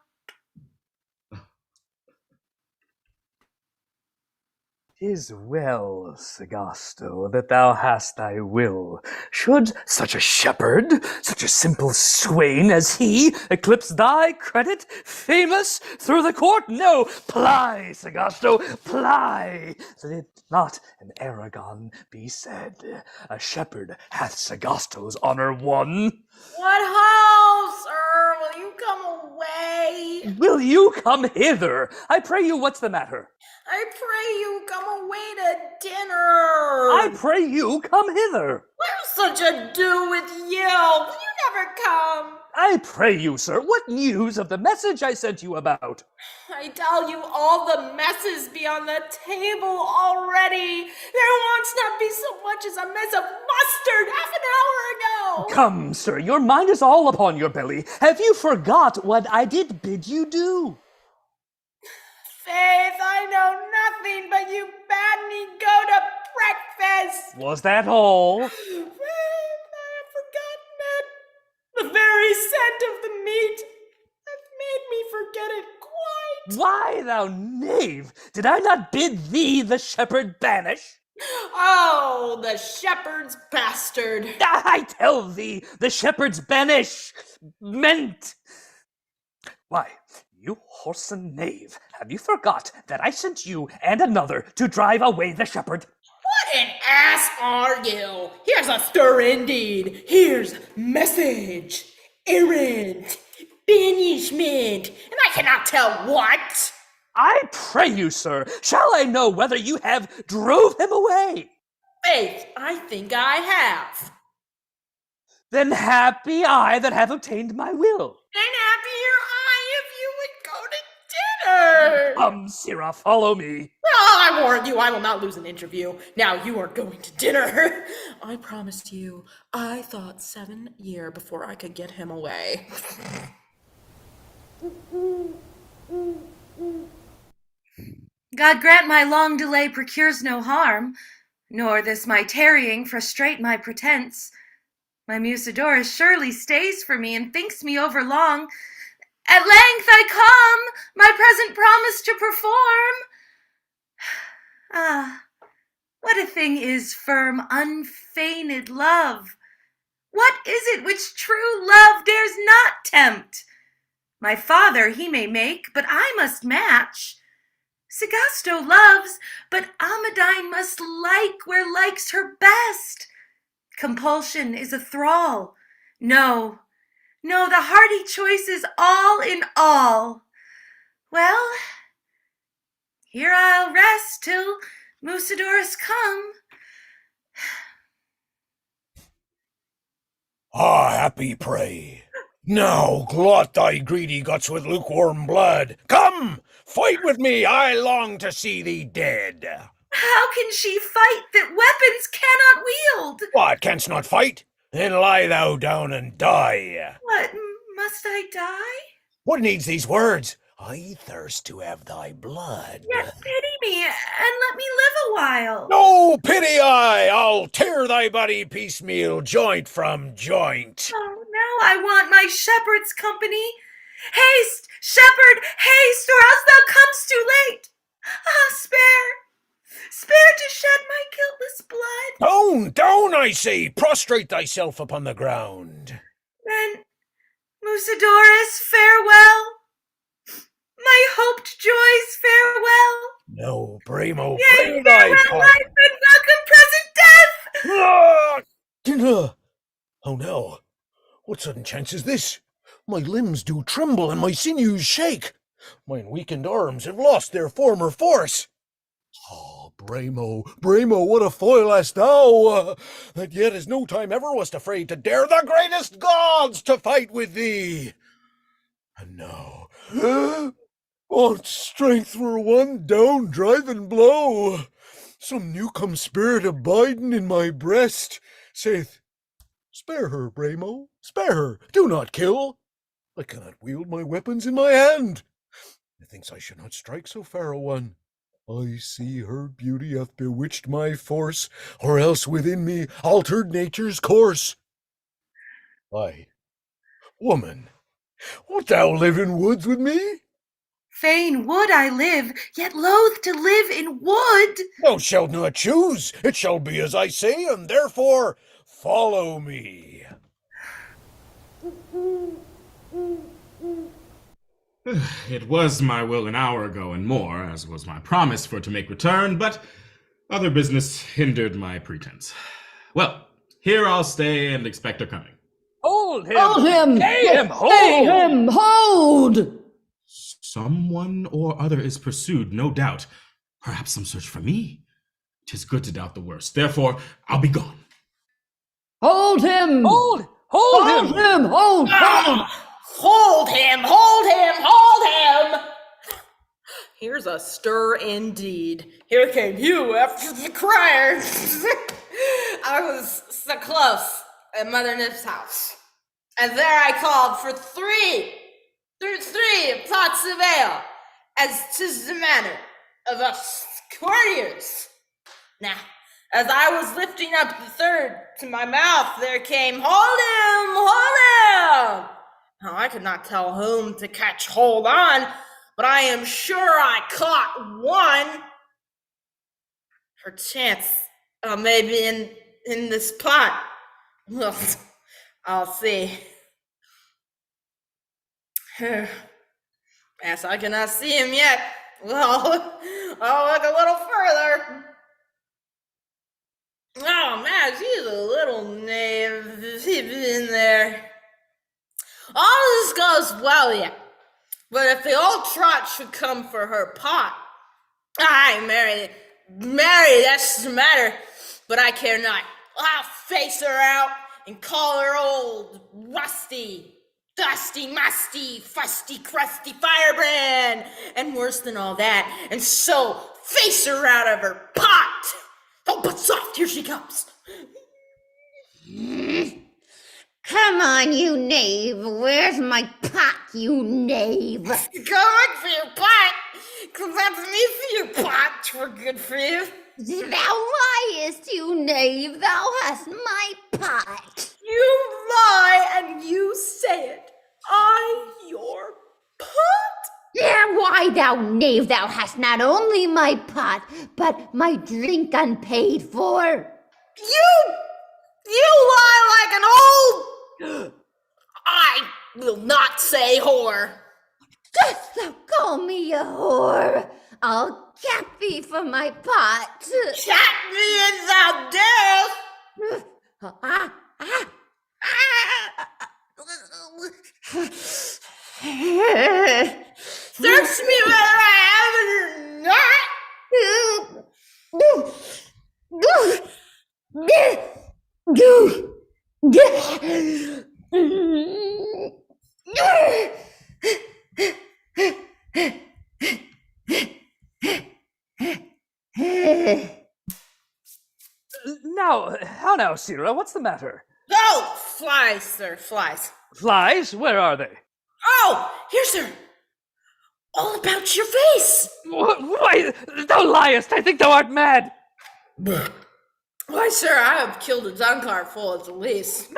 'Tis well, Sagasto, that thou hast thy will. Should such a shepherd, such a simple swain as he, eclipse thy credit, famous through the court? No, ply, Sagasto, ply, that it not in Aragon be said, a shepherd hath Sagasto's honor won. What ho, sir? Will you come away? Will you come hither? I pray you, what's the matter? I pray you come away to dinner. I pray you come hither. What's such ado with you? Will you never come? I pray you, sir, what news of the message I sent you about? I tell you, all the messes be on the table already. There wants not be so much as a mess of mustard half an hour ago. Come, sir, your mind is all upon your belly. Have you forgot what I did bid you do? Faith, I know nothing, but you bade me go to breakfast. Was that all? Faith, I have forgotten it. The very scent of the meat hath made me forget it quite. Why, thou knave, did I not bid thee the shepherd banish? Oh, the shepherd's bastard. I tell thee, the shepherd's banish meant. Why, you whoreson knave, have you forgot that I sent you and another to drive away the shepherd? What an ass are you? Here's a stir indeed. Here's message, errand, banishment, and I cannot tell what. I pray you, sir, shall I know whether you have drove him away? Faith, I think I have. Then happy I that have obtained my will. And happier I if you would go to dinner. Come, sirrah, follow me. Well, I warn you, I will not lose an interview. Now you are going to dinner. I promised you, I thought 7 years before I could get him away. God grant my long delay procures no harm, nor this my tarrying frustrate my pretense. My Mucedorus surely stays for me and thinks me over long. At length I come, my present promise to perform. Ah, what a thing is firm, unfeigned love! What is it which true love dares not tempt? My father he may make, but I must match. Segasto loves, but Amandine must like where likes her best. Compulsion is a thrall. No, the hearty choice is all in all. Well, here I'll rest till Mucedorus come. Ah, happy prey. Now glut thy greedy guts with lukewarm blood. Come, fight with me, I long to see thee dead. How can she fight that weapons cannot wield? What, canst not fight? Then lie thou down and die. What, must I die? What needs these words? I thirst to have thy blood. Yet pity me, and let me live a while. No pity I'll tear thy body piecemeal, joint from joint. Oh, now I want my shepherd's company. Haste, shepherd, haste, or else thou comest too late. Ah, spare to shed my guiltless blood. Down, I say, prostrate thyself upon the ground. Then, Mucedorus, farewell. My hoped joys, farewell. No, Bramo, Yea, pray thy farewell life and welcome present death. Oh no, what sudden chance is this? My limbs do tremble and my sinews shake. Mine weakened arms have lost their former force. Oh, Bramo, what a foil hast thou, that yet as no time ever wast afraid to dare the greatest gods to fight with thee. And now, want strength for one down-driving blow. Some new-come spirit abiding in my breast saith, Spare her, Bramo, spare her, do not kill. I cannot wield my weapons in my hand. Methinks I should not strike so fair a one. I see her beauty hath bewitched my force, or else within me altered nature's course. Aye, woman, wilt thou live in woods with me? Fain would I live, yet loath to live in wood. Thou shalt not choose. It shall be as I say, and therefore follow me. It was my will an hour ago and more, as was my promise for to make return, but other business hindered my pretense. Well, here I'll stay and expect her coming. Hold him! Hold him! Stay him! Hold! Stay him! Hold! Someone or other is pursued, no doubt. Perhaps some search for me. 'Tis good to doubt the worst. Therefore, I'll be gone. Hold him! Hold! Hold him! Hold! Hold him! Hold him! Hold him! Here's a stir indeed. Here came you after the crier. I was so close at Mother Nip's house. And there I called for three pots of ale, as 'tis the manner of us courtiers. Now, as I was lifting up the third to my mouth, there came, Hold him! Hold him! Now, I could not tell whom to catch hold on, but I am sure I caught one. Perchance, maybe in this pot. Well, I'll see. Yes, I cannot see him yet. Well, I'll look a little further. Oh man, she's a little knave. She's in there. All this goes well yet, but if the old trot should come for her pot, aye, Mary, that's the matter. But I care not. I'll face her out and call her old rusty, dusty, musty, fusty, crusty firebrand, and worse than all that, and so face her out of her pot. Oh, but soft, here she comes. Come on, you knave. Where's my pot, you knave? Go look for your pot. Come back to me for your pot. 'Twere good for you. Thou liest, you knave. Thou hast my pot. You lie and you say it. I your pot? Why, thou knave, thou hast not only my pot, but my drink unpaid for. You lie like an old... I will not say whore. Dost thou call me a whore? I'll cap thee for my pot. Cap me in thou darest! Ah, ah, Search me whether I am or not! Now, how now, Sira? What's the matter? Oh, flies, sir, flies. Flies? Where are they? Oh, here, sir. All about your face. Why, thou liest! I think thou art mad! Why, sir, I have killed a dung cart full of the least.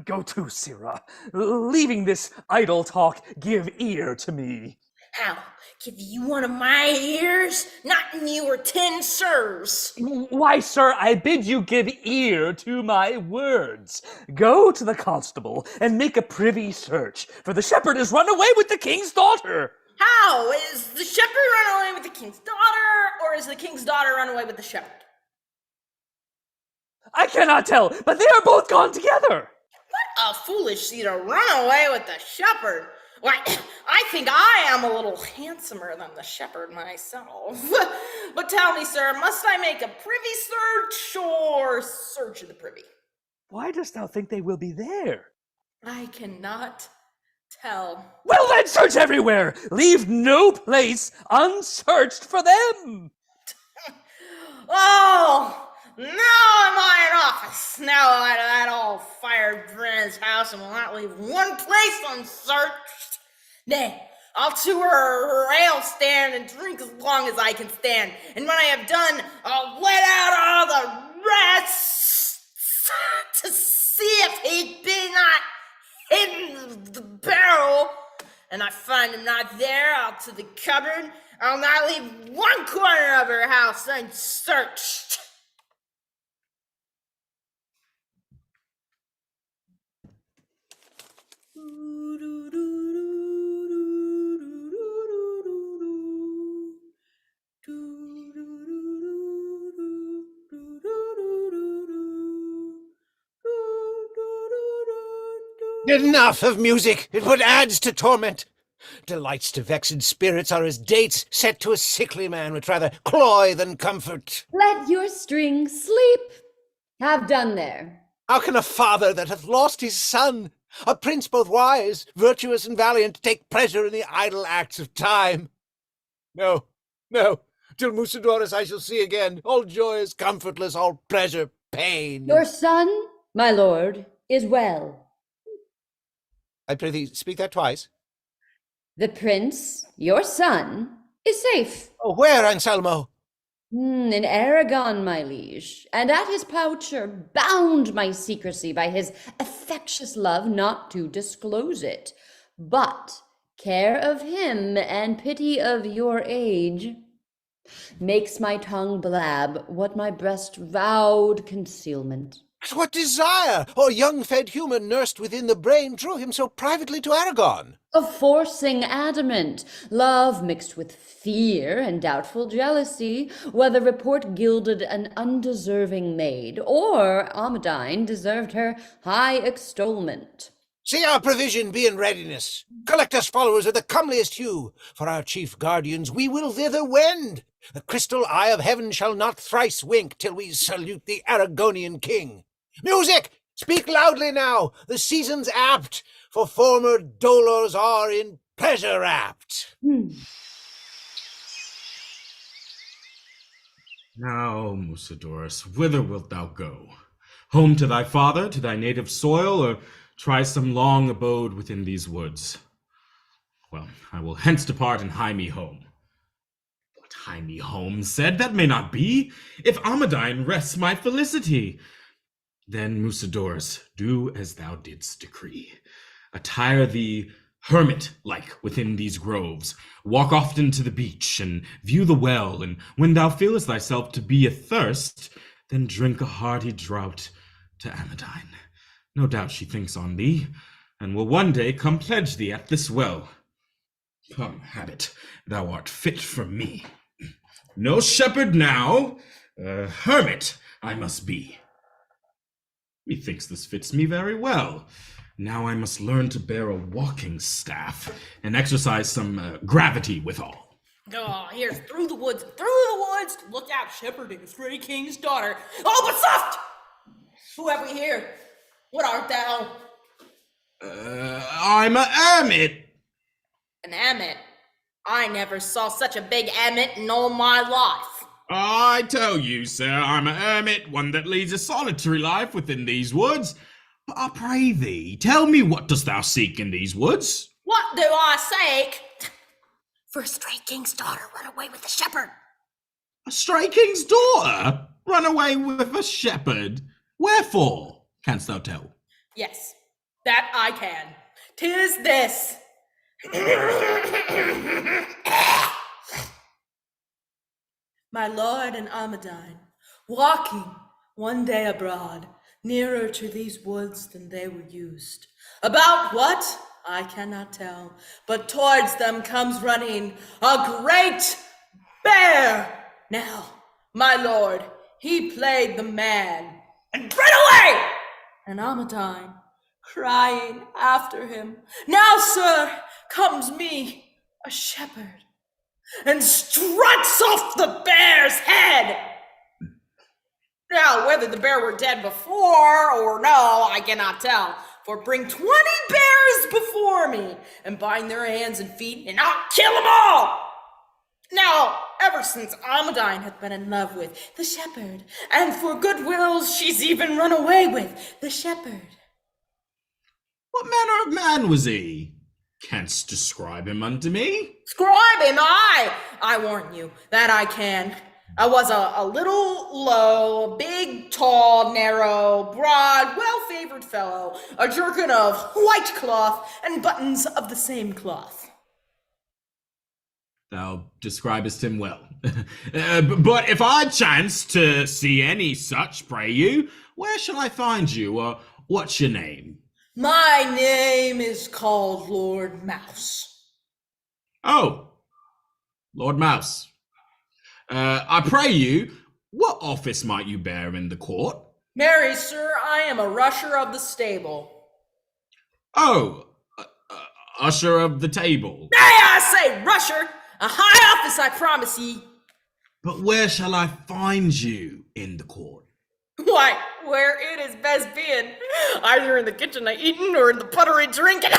Go to, Sira. Leaving this idle talk, give ear to me. How? Give you one of my ears? Not you or 10 sirs. Why, sir, I bid you give ear to my words. Go to the constable and make a privy search, for the shepherd has run away with the king's daughter. How? Is the shepherd run away with the king's daughter, or is the king's daughter run away with the shepherd? I cannot tell, but they are both gone together. What a foolish sea to run away with the shepherd. Why, I think I am a little handsomer than the shepherd myself. But tell me, sir, must I make a privy search or search of the privy? Why dost thou think they will be there? I cannot tell. Well, then search everywhere. Leave no place unsearched for them. Oh! Now am I in office. Now I'm out of that old firebrand's house and will not leave one place unsearched. Nay, I'll to her ale stand and drink as long as I can stand. And when I have done, I'll let out all the rest to see if he be not hidden the barrel. And I find him not there, I'll to the cupboard. I'll not leave one corner of her house unsearched. Enough of music! It but adds to torment. Delights to vexed spirits are as dates set to a sickly man, which rather cloy than comfort. Let your strings sleep. Have done there. How can a father that hath lost his son, a prince both wise, virtuous, and valiant, take pleasure in the idle acts of time? No, no, till Mucedorus I shall see again. All joy is comfortless, all pleasure pain. Your son, my lord, is well. I prithee, speak that twice. The prince, your son, is safe. Oh, where, Anselmo? In Aragon, my liege, and at his poucher, bound my secrecy by his affectious love not to disclose it. But care of him and pity of your age makes my tongue blab what my breast vowed concealment. What desire or young-fed human nursed within the brain drew him so privately to Aragon? A forcing adamant, love mixed with fear and doubtful jealousy, whether report gilded an undeserving maid, or Amandine deserved her high extolment. See our provision be in readiness. Collect us followers of the comeliest hue. For our chief guardians we will thither wend. The crystal eye of heaven shall not thrice wink till we salute the Aragonian king. Music! Speak loudly now, the season's apt, for former dolors are in pleasure wrapped. Now, Mucedorus, whither wilt thou go? Home to thy father, to thy native soil, or try some long abode within these woods? Well, I will hence depart and hie me home. What, hie me home, said? That may not be, if Amandine rests my felicity. Then, Mucedorus, do as thou didst decree. Attire thee hermit-like within these groves. Walk often to the beach, and view the well, and when thou feelest thyself to be athirst, then drink a hearty draught to Amandine. No doubt she thinks on thee, and will one day come pledge thee at this well. Come, habit, thou art fit for me. No shepherd now. Hermit I must be. Methinks this fits me very well. Now I must learn to bear a walking staff and exercise some gravity withal. Oh, here's through the woods, to look out, shepherding, stray king's daughter. Oh, but soft! Who have we here? What art thou? I'm a hermit. An emmet? I never saw such a big emmet in all my life. I tell you, sir, I'm a hermit, one that leads a solitary life within these woods. But I pray thee, tell me, what dost thou seek in these woods? What do I seek? For a stray king's daughter run away with the shepherd. A stray king's daughter? Run away with a shepherd? Wherefore, canst thou tell? Yes, that I can. 'Tis this. My lord and Amandine, walking one day abroad, nearer to these woods than they were used. About what? I cannot tell, but towards them comes running a great bear. Now, my lord, he played the man and ran away, and Amandine crying after him. Now, sir, comes me, a shepherd, and struts off the bear's head. Now, whether the bear were dead before or no, I cannot tell. For bring 20 bears before me, and bind their hands and feet, and I'll kill them all. Now, ever since Amandine hath been in love with the shepherd, and for good wills she's even run away with the shepherd. What manner of man was he? Canst describe him unto me? Scribe him, I warn you, that I can. I was a little low, big, tall, narrow, broad, well-favored fellow, a jerkin of white cloth, and buttons of the same cloth. Thou describest him well. But if I chance to see any such, pray you, where shall I find you, or what's your name? My name is called Lord Mouse. Oh, Lord Mouse. I pray you, what office might you bear in the court? Marry, sir, I am a rusher of the stable. Oh, usher of the table. Nay, I say rusher, a high office, I promise ye. But where shall I find you in the court? Why, where it is best being, either in the kitchen a-eating or in the puttery drinking.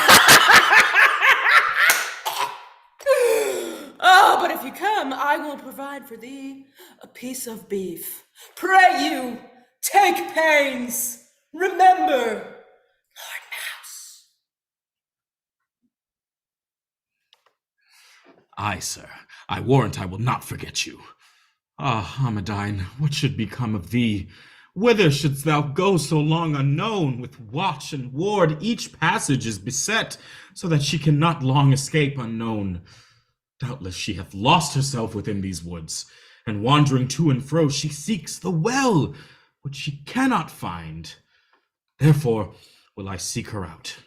Oh, but if you come, I will provide for thee a piece of beef. Pray you, take pains. Remember, Lord Mouse. Aye, sir, I warrant I will not forget you. Ah, Amandine, what should become of thee? Whither shouldst thou go so long unknown? With watch and ward each passage is beset, so that she cannot long escape unknown. Doubtless she hath lost herself within these woods, and wandering to and fro she seeks the well, which she cannot find. Therefore will I seek her out.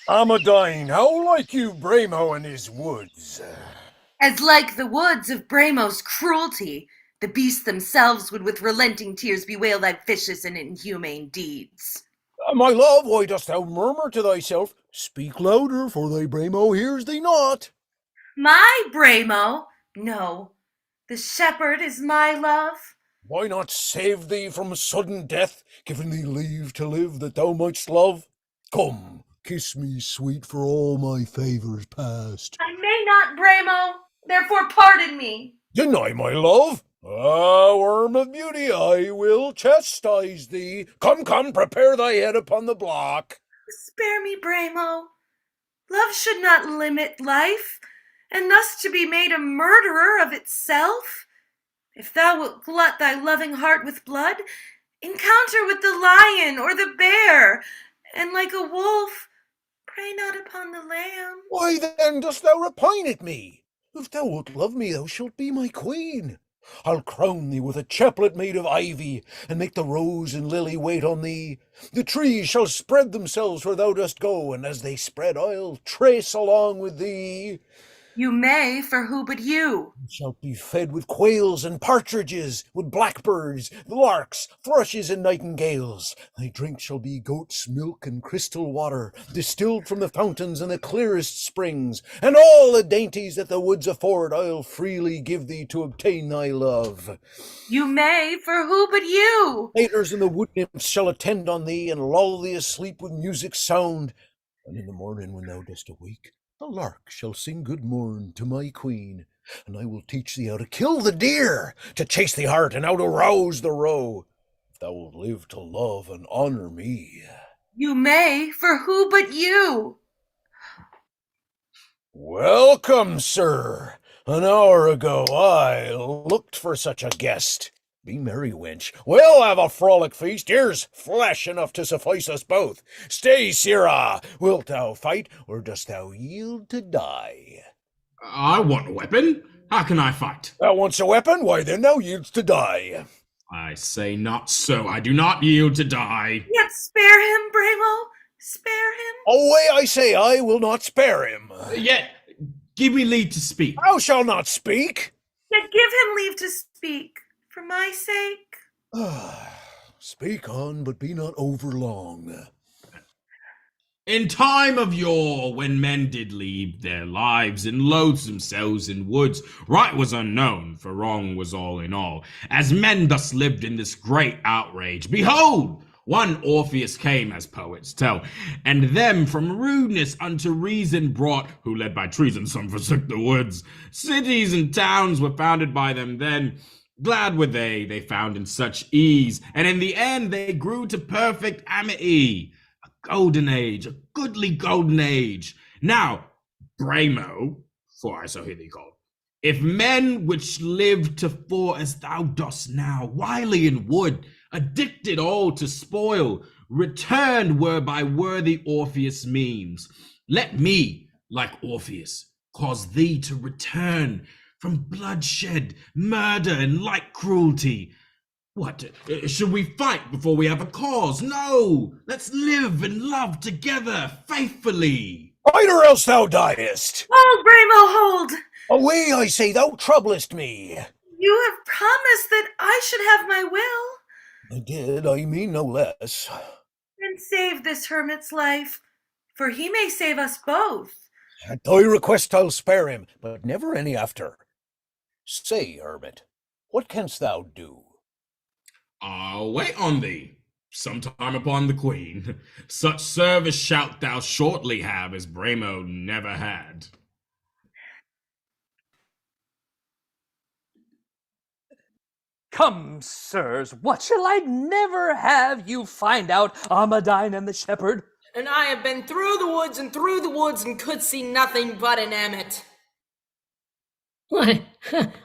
Amandine, how like you Bramo and his woods? As like the woods of Bramo's cruelty, the beasts themselves would with relenting tears bewail thy vicious and inhumane deeds. My love, why dost thou murmur to thyself? Speak louder, for thy Bramo hears thee not. My Bramo? No, the shepherd is my love. Why not save thee from sudden death, giving thee leave to live that thou mightst love? Come, kiss me, sweet, for all my favours past. I may not, Bramo, therefore pardon me. Deny my love? Ah, worm of beauty, I will chastise thee. Come, come, prepare thy head upon the block. Spare me, Bramo. Love should not limit life, and thus to be made a murderer of itself. If thou wilt glut thy loving heart with blood, encounter with the lion or the bear, and like a wolf, prey not upon the lamb. Why then dost thou repine at me? If thou wilt love me, thou shalt be my queen. I'll crown thee with a chaplet made of ivy, and make the rose and lily wait on thee. The trees shall spread themselves where thou dost go, and as they spread, I'll trace along with thee. You may, for who but you? Thou shalt be fed with quails and partridges, with blackbirds, larks, thrushes, and nightingales. Thy drink shall be goat's milk and crystal water, distilled from the fountains and the clearest springs, and all the dainties that the woods afford I'll freely give thee to obtain thy love. You may, for who but you? Satyrs and the wood nymphs shall attend on thee, and lull thee asleep with music's sound. And in the morning when thou dost awake, the lark shall sing good morn to my queen, and I will teach thee how to kill the deer, to chase the hart, and how to rouse the roe, if thou wilt live to love and honor me. You may, for who but you? Welcome, sir. An hour ago I looked for such a guest. Be merry, wench. We'll have a frolic feast. Here's flesh enough to suffice us both. Stay, sirrah. Wilt thou fight, or dost thou yield to die? I want a weapon. How can I fight? Thou wants a weapon? Why then thou yields to die. I say not so. I do not yield to die. Yet spare him, Bramo. Spare him. Away, I say, I will not spare him. Yet, give me leave to speak. Thou shalt not speak. Yet give him leave to speak, for my sake. Speak on, but be not overlong. In time of yore, when men did leave their lives and loathe themselves in woods, right was unknown, for wrong was all in all. As men thus lived in this great outrage, behold, one Orpheus came, as poets tell, and them from rudeness unto reason brought, who led by treason some forsook the woods. Cities and towns were founded by them then. Glad were they found in such ease, and in the end they grew to perfect amity. A golden age, a goodly golden age. Now, Bramo, for I so hear thee called, if men which lived to fore as thou dost now, wily in wood, addicted all to spoil, returned were by worthy Orpheus' means, let me, like Orpheus, cause thee to return from bloodshed, murder, and like cruelty. What, should we fight before we have a cause? No, let's live and love together faithfully. Fight, or else thou diest. Hold, Bramo, hold. Away, I say, thou troublest me. You have promised that I should have my will. I did, I mean no less. Then save this hermit's life, for he may save us both. At thy request I'll spare him, but never any after. Say, hermit, what canst thou do? I'll wait on thee, sometime upon the queen. Such service shalt thou shortly have as Bramo never had. Come, sirs, what shall I never have you find out, Amandine and the shepherd? And I have been through the woods and could see nothing but an emmet. Why,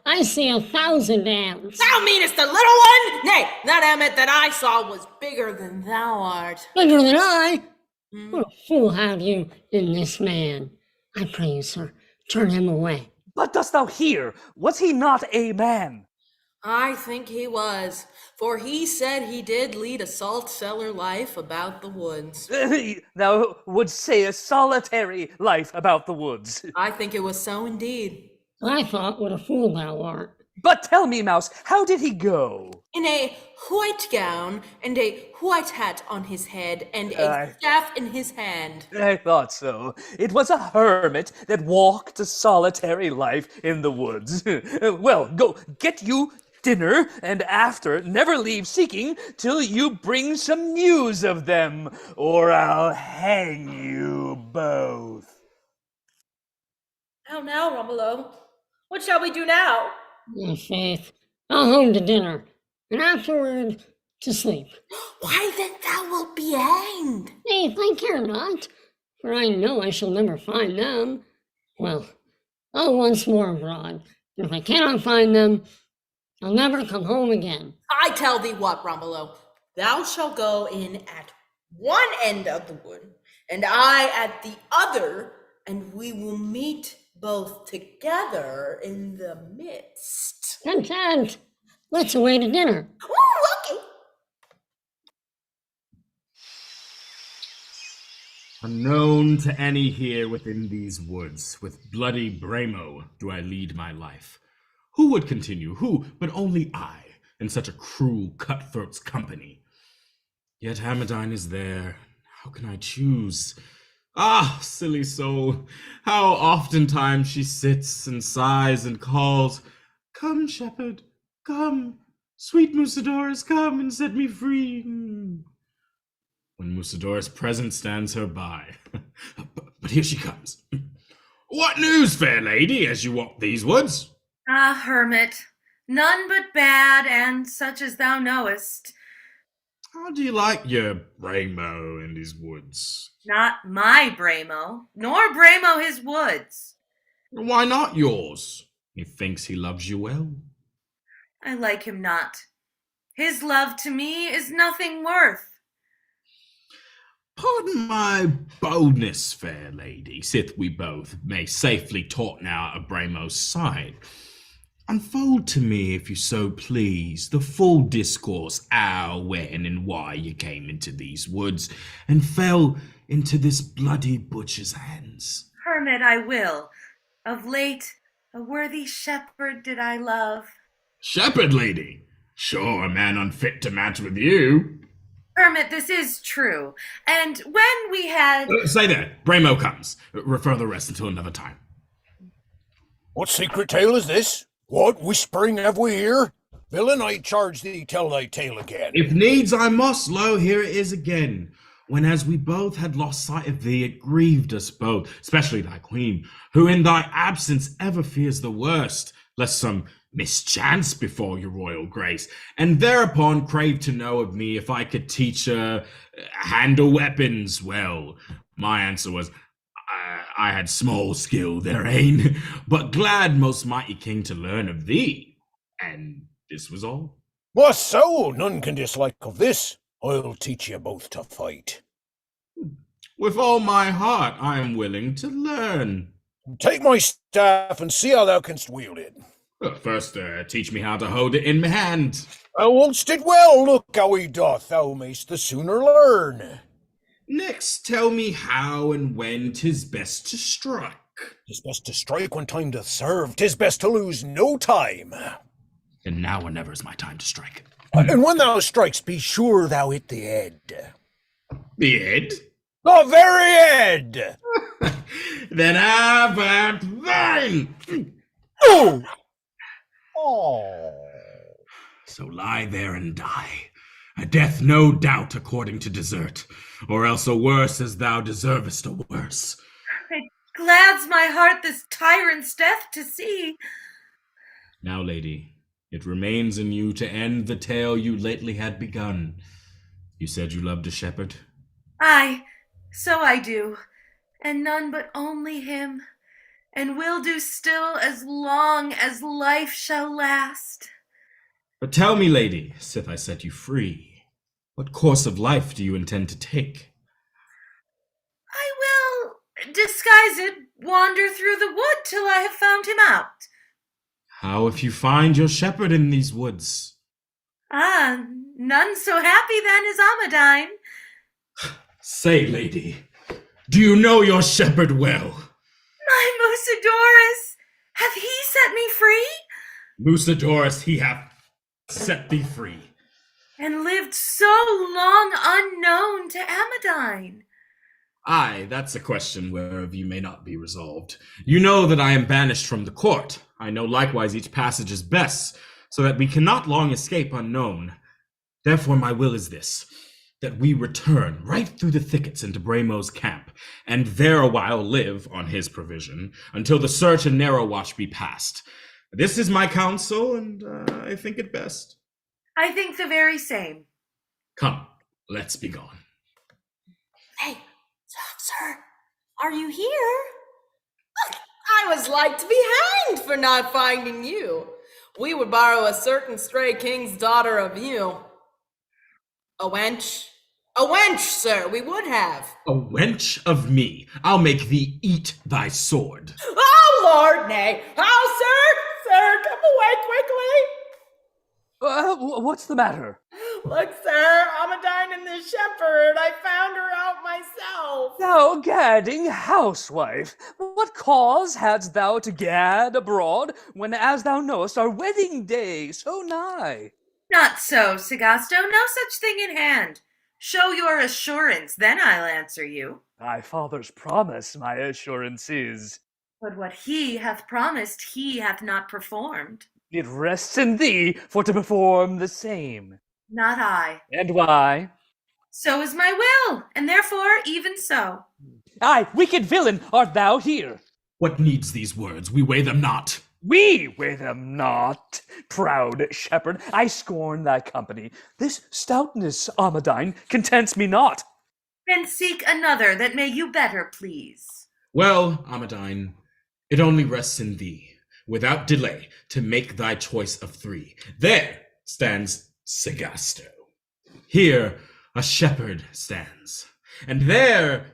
I see 1,000 ants. Thou meanest the little one? Nay, that emmet that I saw was bigger than thou art. Bigger than I? What a fool have you in this man? I pray you, sir, turn him away. But dost thou hear? Was he not a man? I think he was, for he said he did lead a salt cellar life about the woods. Thou wouldst say a solitary life about the woods. I think it was so indeed. I thought what a fool thou art. But tell me, Mouse, how did he go? In a white gown, and a white hat on his head, and a staff in his hand. I thought so. It was a hermit that walked a solitary life in the woods. Well, go, get you dinner, and after, never leave seeking till you bring some news of them, or I'll hang you both. How now, Romulo? What shall we do now? In faith, I'll home to dinner, and afterward to sleep. Why then thou wilt be hanged. Nay, I care not, for I know I shall never find them. Well, I'll once more abroad, and if I cannot find them, I'll never come home again. I tell thee what, Romulo, thou shalt go in at one end of the wood, and I at the other, and we will meet both together in the midst. Content. Let's away to dinner. Ooh, okay. Unknown to any here within these woods, with bloody Bramo do I lead my life. Who would continue? Who, but only I, in such a cruel cutthroat's company? Yet Amandine is there. How can I choose? Ah, silly soul, how oftentimes she sits and sighs and calls, "Come, shepherd, come, sweet Mucedorus, come and set me free." When Mucedorus present stands her by. But here she comes. "What news, fair lady, as you walk these woods?" Ah, hermit, none but bad, and such as thou knowest. "How do you like your Bramo in these woods?" Not my Bramo, nor Bramo his woods. "Why not yours? He thinks he loves you well." I like him not. His love to me is nothing worth. "Pardon my boldness, fair lady, sith we both may safely talk now of Bramo's side. Unfold to me, if you so please, the full discourse how, when, and why you came into these woods, and fell into this bloody butcher's hands." Hermit, I will. Of late, a worthy shepherd did I love. "Shepherd, lady? Sure, a man unfit to match with you." Hermit, this is true. And when we had... Stay there. Bramo comes. Refer the rest until another time. What secret tale is this? What whispering have we here? Villain, I charge thee, tell thy tale again. "If needs I must, lo, here it is again. When as we both had lost sight of thee, it grieved us both, especially thy queen, who in thy absence ever fears the worst, lest some mischance befall your royal grace, and thereupon craved to know of me if I could teach her handle weapons well. My answer was, I had small skill therein, but glad, most mighty king, to learn of thee. And this was all." What so? None can dislike of this. I'll teach you both to fight. "With all my heart, I am willing to learn." Take my staff and see how thou canst wield it. First, teach me how to hold it in my hand." Thou wouldst it well, look how he doth, thou mayst the sooner learn. "Next, tell me how and when 'tis best to strike." "'Tis best to strike when time doth serve, 'tis best to lose no time." "And now or never is my time to strike." "And when thou strikest, be sure thou hit the head." "The head?" "The very head!" "Then have at thine!" "Oh! Oh!" "So lie there and die. A death no doubt according to desert, or else a worse as thou deservest a worse." It glads my heart this tyrant's death to see. "Now, lady, it remains in you to end the tale you lately had begun. You said you loved a shepherd?" Aye, so I do, and none but only him, and will do still as long as life shall last. "But tell me, lady, sith I set you free, what course of life do you intend to take?" I will disguise it, wander through the wood till I have found him out. "How if you find your shepherd in these woods?" Ah, none so happy then as Amandine. "Say, lady, do you know your shepherd well?" My Mucedorus, hath he set me free? "Mucedorus, he hath set thee free." And lived so long unknown to Amandine. "Aye, that's a question whereof you may not be resolved. You know that I am banished from the court. I know likewise each passage is best, so that we cannot long escape unknown. Therefore my will is this, that we return right through the thickets into Bramo's camp, and there a while live, on his provision, until the search and narrow watch be past. This is my counsel, and I think it best." I think the very same. "Come, let's be gone." Hey, sir, are you here? I was like to be hanged for not finding you. We would borrow a certain stray king's daughter of you. A wench? A wench, sir, we would have. "A wench of me, I'll make thee eat thy sword." Oh, Lord, nay. How, sir? Sir, come away quickly. What's the matter? Look, sir, Amandine and the shepherd. I found her out myself. Thou gadding housewife, what cause hadst thou to gad abroad, when, as thou knowest, our wedding day so nigh? Not so, Segasto, no such thing in hand. Show your assurance, then I'll answer you. Thy father's promise, my assurance is. But what he hath promised, he hath not performed. It rests in thee for to perform the same. Not I. And why? So is my will, and therefore even so. Aye, wicked villain, art thou here? What needs these words? We weigh them not. We weigh them not. Proud shepherd, I scorn thy company. This stoutness, Amandine, contents me not. Then seek another that may you better please. Well, Amandine, it only rests in thee, without delay, to make thy choice of three. There stands Segasto. Here a shepherd stands. And there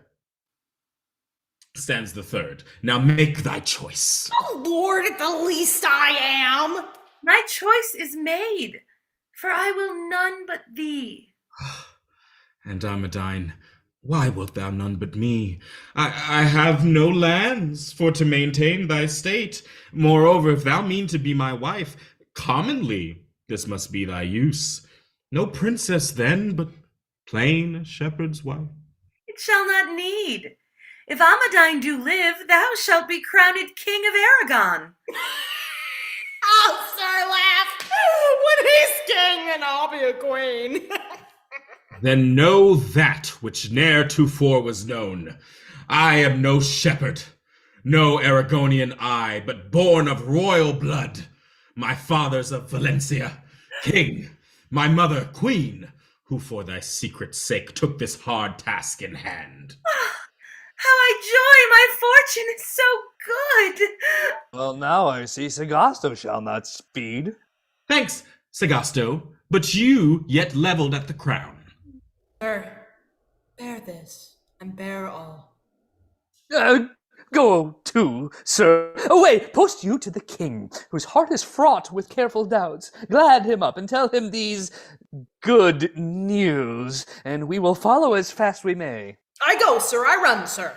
stands the third. Now make thy choice. Oh, Lord, at the least I am. My choice is made, for I will none but thee. And Amandine, why wilt thou none but me? I have no lands for to maintain thy state. Moreover, if thou mean to be my wife, commonly this must be thy use. No princess then, but plain shepherd's wife. It shall not need. If Amandine do live, thou shalt be crowned King of Aragon. Oh, sir, laugh. When he's king, and I'll be a queen. Then know that which ne'er tofore was known. I am no shepherd, no Aragonian I, but born of royal blood. My father's of Valencia, king, my mother queen, who for thy secret's sake took this hard task in hand. How I joy my fortune is so good. Well, now I see Segasto shall not speed. Thanks, Segasto, but you yet leveled at the crown. Sir, bear this, and bear all. Go to, sir. Away, post you to the king, whose heart is fraught with careful doubts. Glad him up, and tell him these good news, and we will follow as fast we may. I go, sir, I run, sir.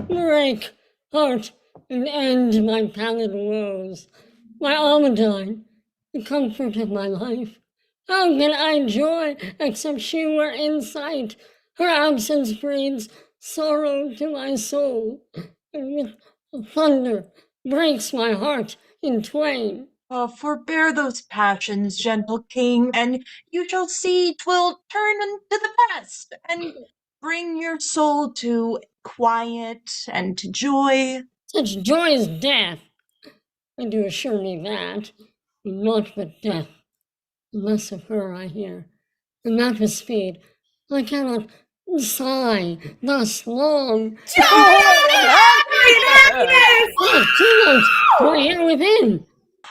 Break, heart, and end my pallid woes. My Amandine, the comfort of my life. How can I joy except she were in sight? Her absence breeds sorrow to my soul, and with thunder breaks my heart in twain. Forbear those passions, gentle king, and you shall see 'twill turn unto the best, and bring your soul to quiet and to joy. Such joy is death. I do assure me that, naught but death. Less of her I hear, and that with speed. I cannot sigh thus long. For here within.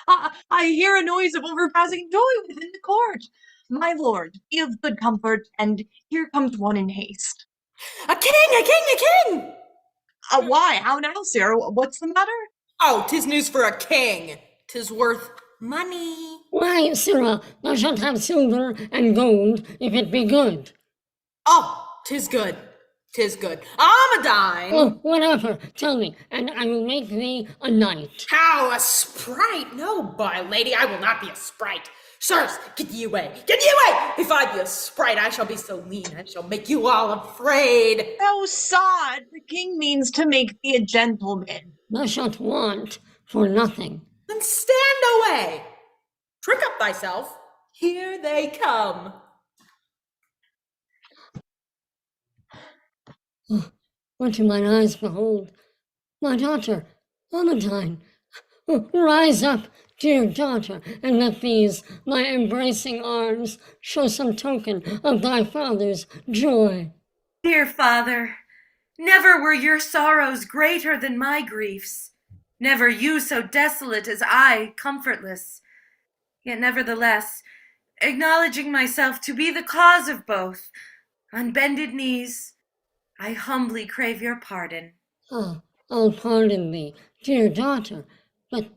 I hear a noise of overpassing joy within the court. My lord, be of good comfort, and here comes one in haste. A king, a king, a king! Why? How now, sir? What's the matter? Oh, 'tis news for a king. 'Tis worth money. Why, sirrah, thou shalt have silver and gold, if it be good. Oh, 'tis good. 'Tis good. Amandine! Oh, whatever, tell me, and I will make thee a knight. How, a sprite? No, by lady, I will not be a sprite. Sirs, get ye away! Get ye away! If I be a sprite, I shall be so lean, I shall make you all afraid. Oh, sod, the king means to make thee a gentleman. Thou shalt want for nothing. Then stand away! Trick up thyself. Here they come. Oh, what do mine eyes behold? My daughter, Amandine. Oh, rise up, dear daughter, and let these, my embracing arms, show some token of thy father's joy. Dear father, never were your sorrows greater than my griefs. Never you so desolate as I, comfortless. Yet nevertheless, acknowledging myself to be the cause of both. On bended knees, I humbly crave your pardon. Oh, pardon me, dear daughter, but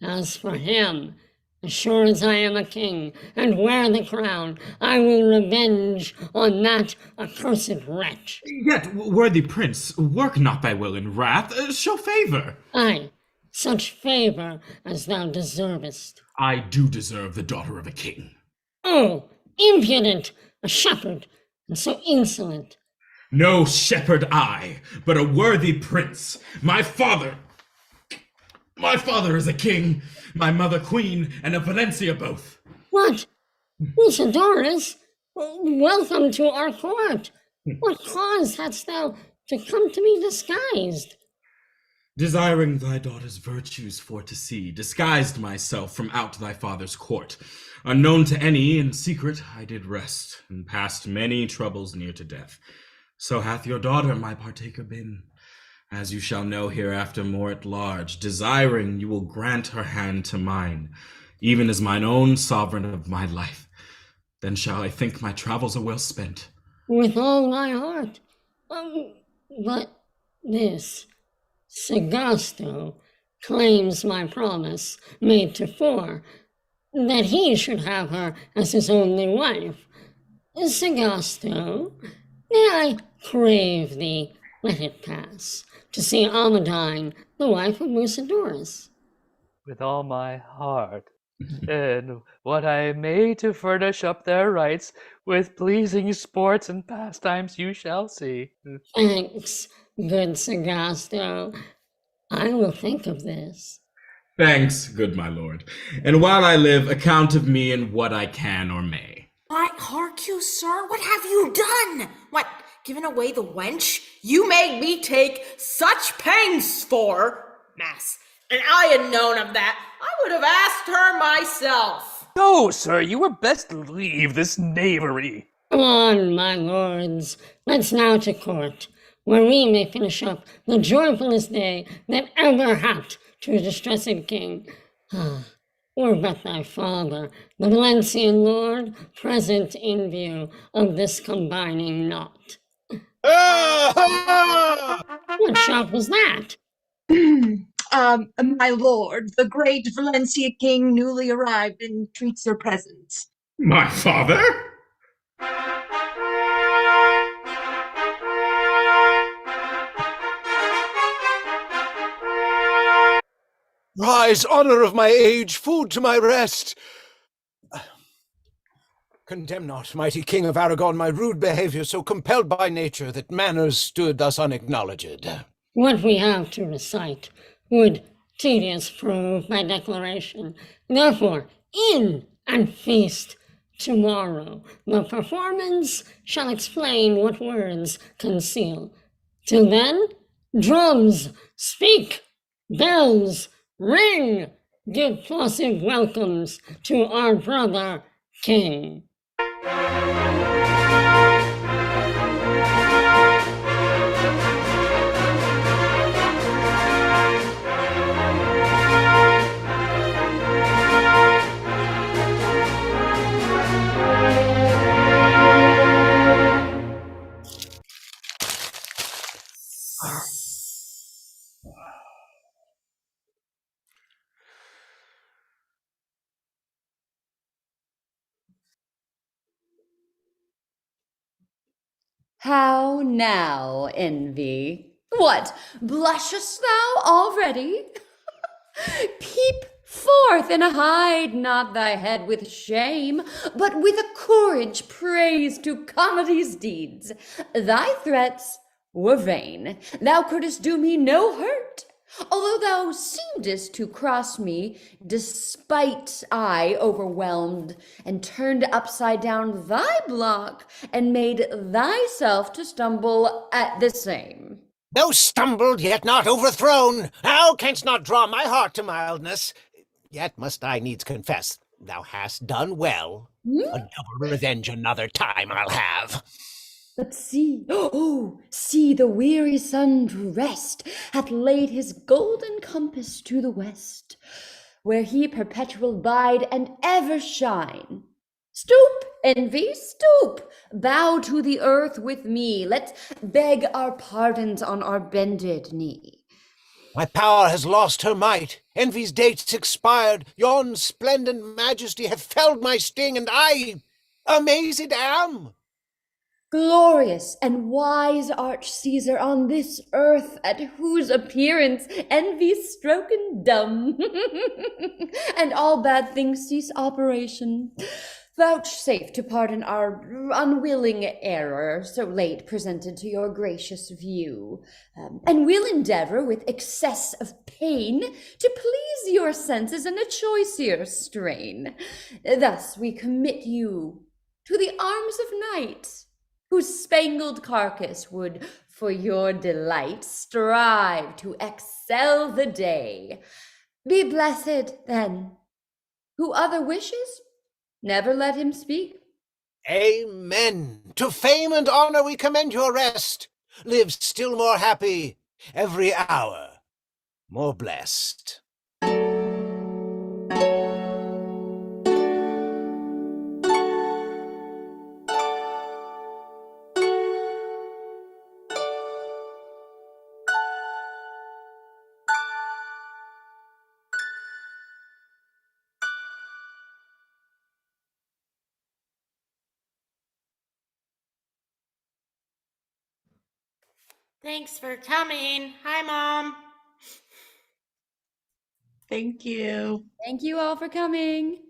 as for him, as sure as I am a king and wear the crown, I will revenge on that accursed wretch. Yet, worthy prince, work not thy will in wrath, show favor. Aye, such favor as thou deservest. I do deserve the daughter of a king. Oh, impudent, a shepherd, and so insolent. No shepherd I, but a worthy prince. My father is a king, my mother queen, and of Valencia both. What? Mucedorus, welcome to our court. What cause hadst thou to come to me disguised? Desiring thy daughter's virtues for to see, disguised myself from out thy father's court. Unknown to any, in secret I did rest, and passed many troubles near to death. So hath your daughter my partaker been, as you shall know hereafter more at large, desiring you will grant her hand to mine, even as mine own sovereign of my life. Then shall I think my travels are well spent. With all my heart. But this Sagasto claims my promise made to fore, that he should have her as his only wife. Sagasto, may I crave thee, let it pass, to see Amandine, the wife of Mucedorus? With all my heart, and what I may to furnish up their rights with pleasing sports and pastimes you shall see. Thanks, good Sagasto. I will think of this. Thanks, good my lord. And while I live, account of me in what I can or may. Why, hark you, sir, what have you done? What, given away the wench you made me take such pains for? Mass, and I had known of that, I would have asked her myself. No, sir, you were best leave this knavery. Come on, my lords, let's now to court, where we may finish up the joyfulest day that ever happed to a distressed king. Were but thy father, the Valencian lord, present in view of this combining knot. What shout was that? My lord, the great Valencia king newly arrived entreats your presence. My father? Rise, honor of my age, food to my rest. Condemn not, mighty king of Aragon, my rude behavior, so compelled by nature that manners stood thus unacknowledged. What we have to recite would tedious prove by declaration. Therefore, in and feast tomorrow. The performance shall explain what words conceal. Till then, drums, speak, bells, ring, give plausive welcomes to our brother king. How now, envy? What, blushest thou already? Peep forth and hide not thy head with shame, but with a courage praise to comedy's deeds. Thy threats were vain. Thou couldst do me no hurt, although thou seemedst to cross me, despite I overwhelmed and turned upside down thy block, and made thyself to stumble at the same. Thou stumbled, yet not overthrown. Thou canst not draw my heart to mildness. Yet must I needs confess, thou hast done well. A double revenge another time I'll have. But see, oh, see, the weary sun to rest hath laid his golden compass to the west, where he perpetual bide and ever shine. Stoop, envy, stoop. Bow to the earth with me. Let's beg our pardons on our bended knee. My power has lost her might. Envy's date's expired. Yon splendid majesty hath felled my sting, and I amazed am. Glorious and wise Arch Caesar on this earth, at whose appearance envy's stroken dumb, and all bad things cease operation. Vouchsafe to pardon our unwilling error, so late presented to your gracious view, and we'll endeavor with excess of pain to please your senses in a choicier strain. Thus we commit you to the arms of night, whose spangled carcass would, for your delight, strive to excel the day. Be blessed, then. Who other wishes? Never let him speak. Amen. To fame and honor we commend your rest. Live still more happy, every hour more blessed. Thanks for coming. Hi, Mom. Thank you. Thank you all for coming.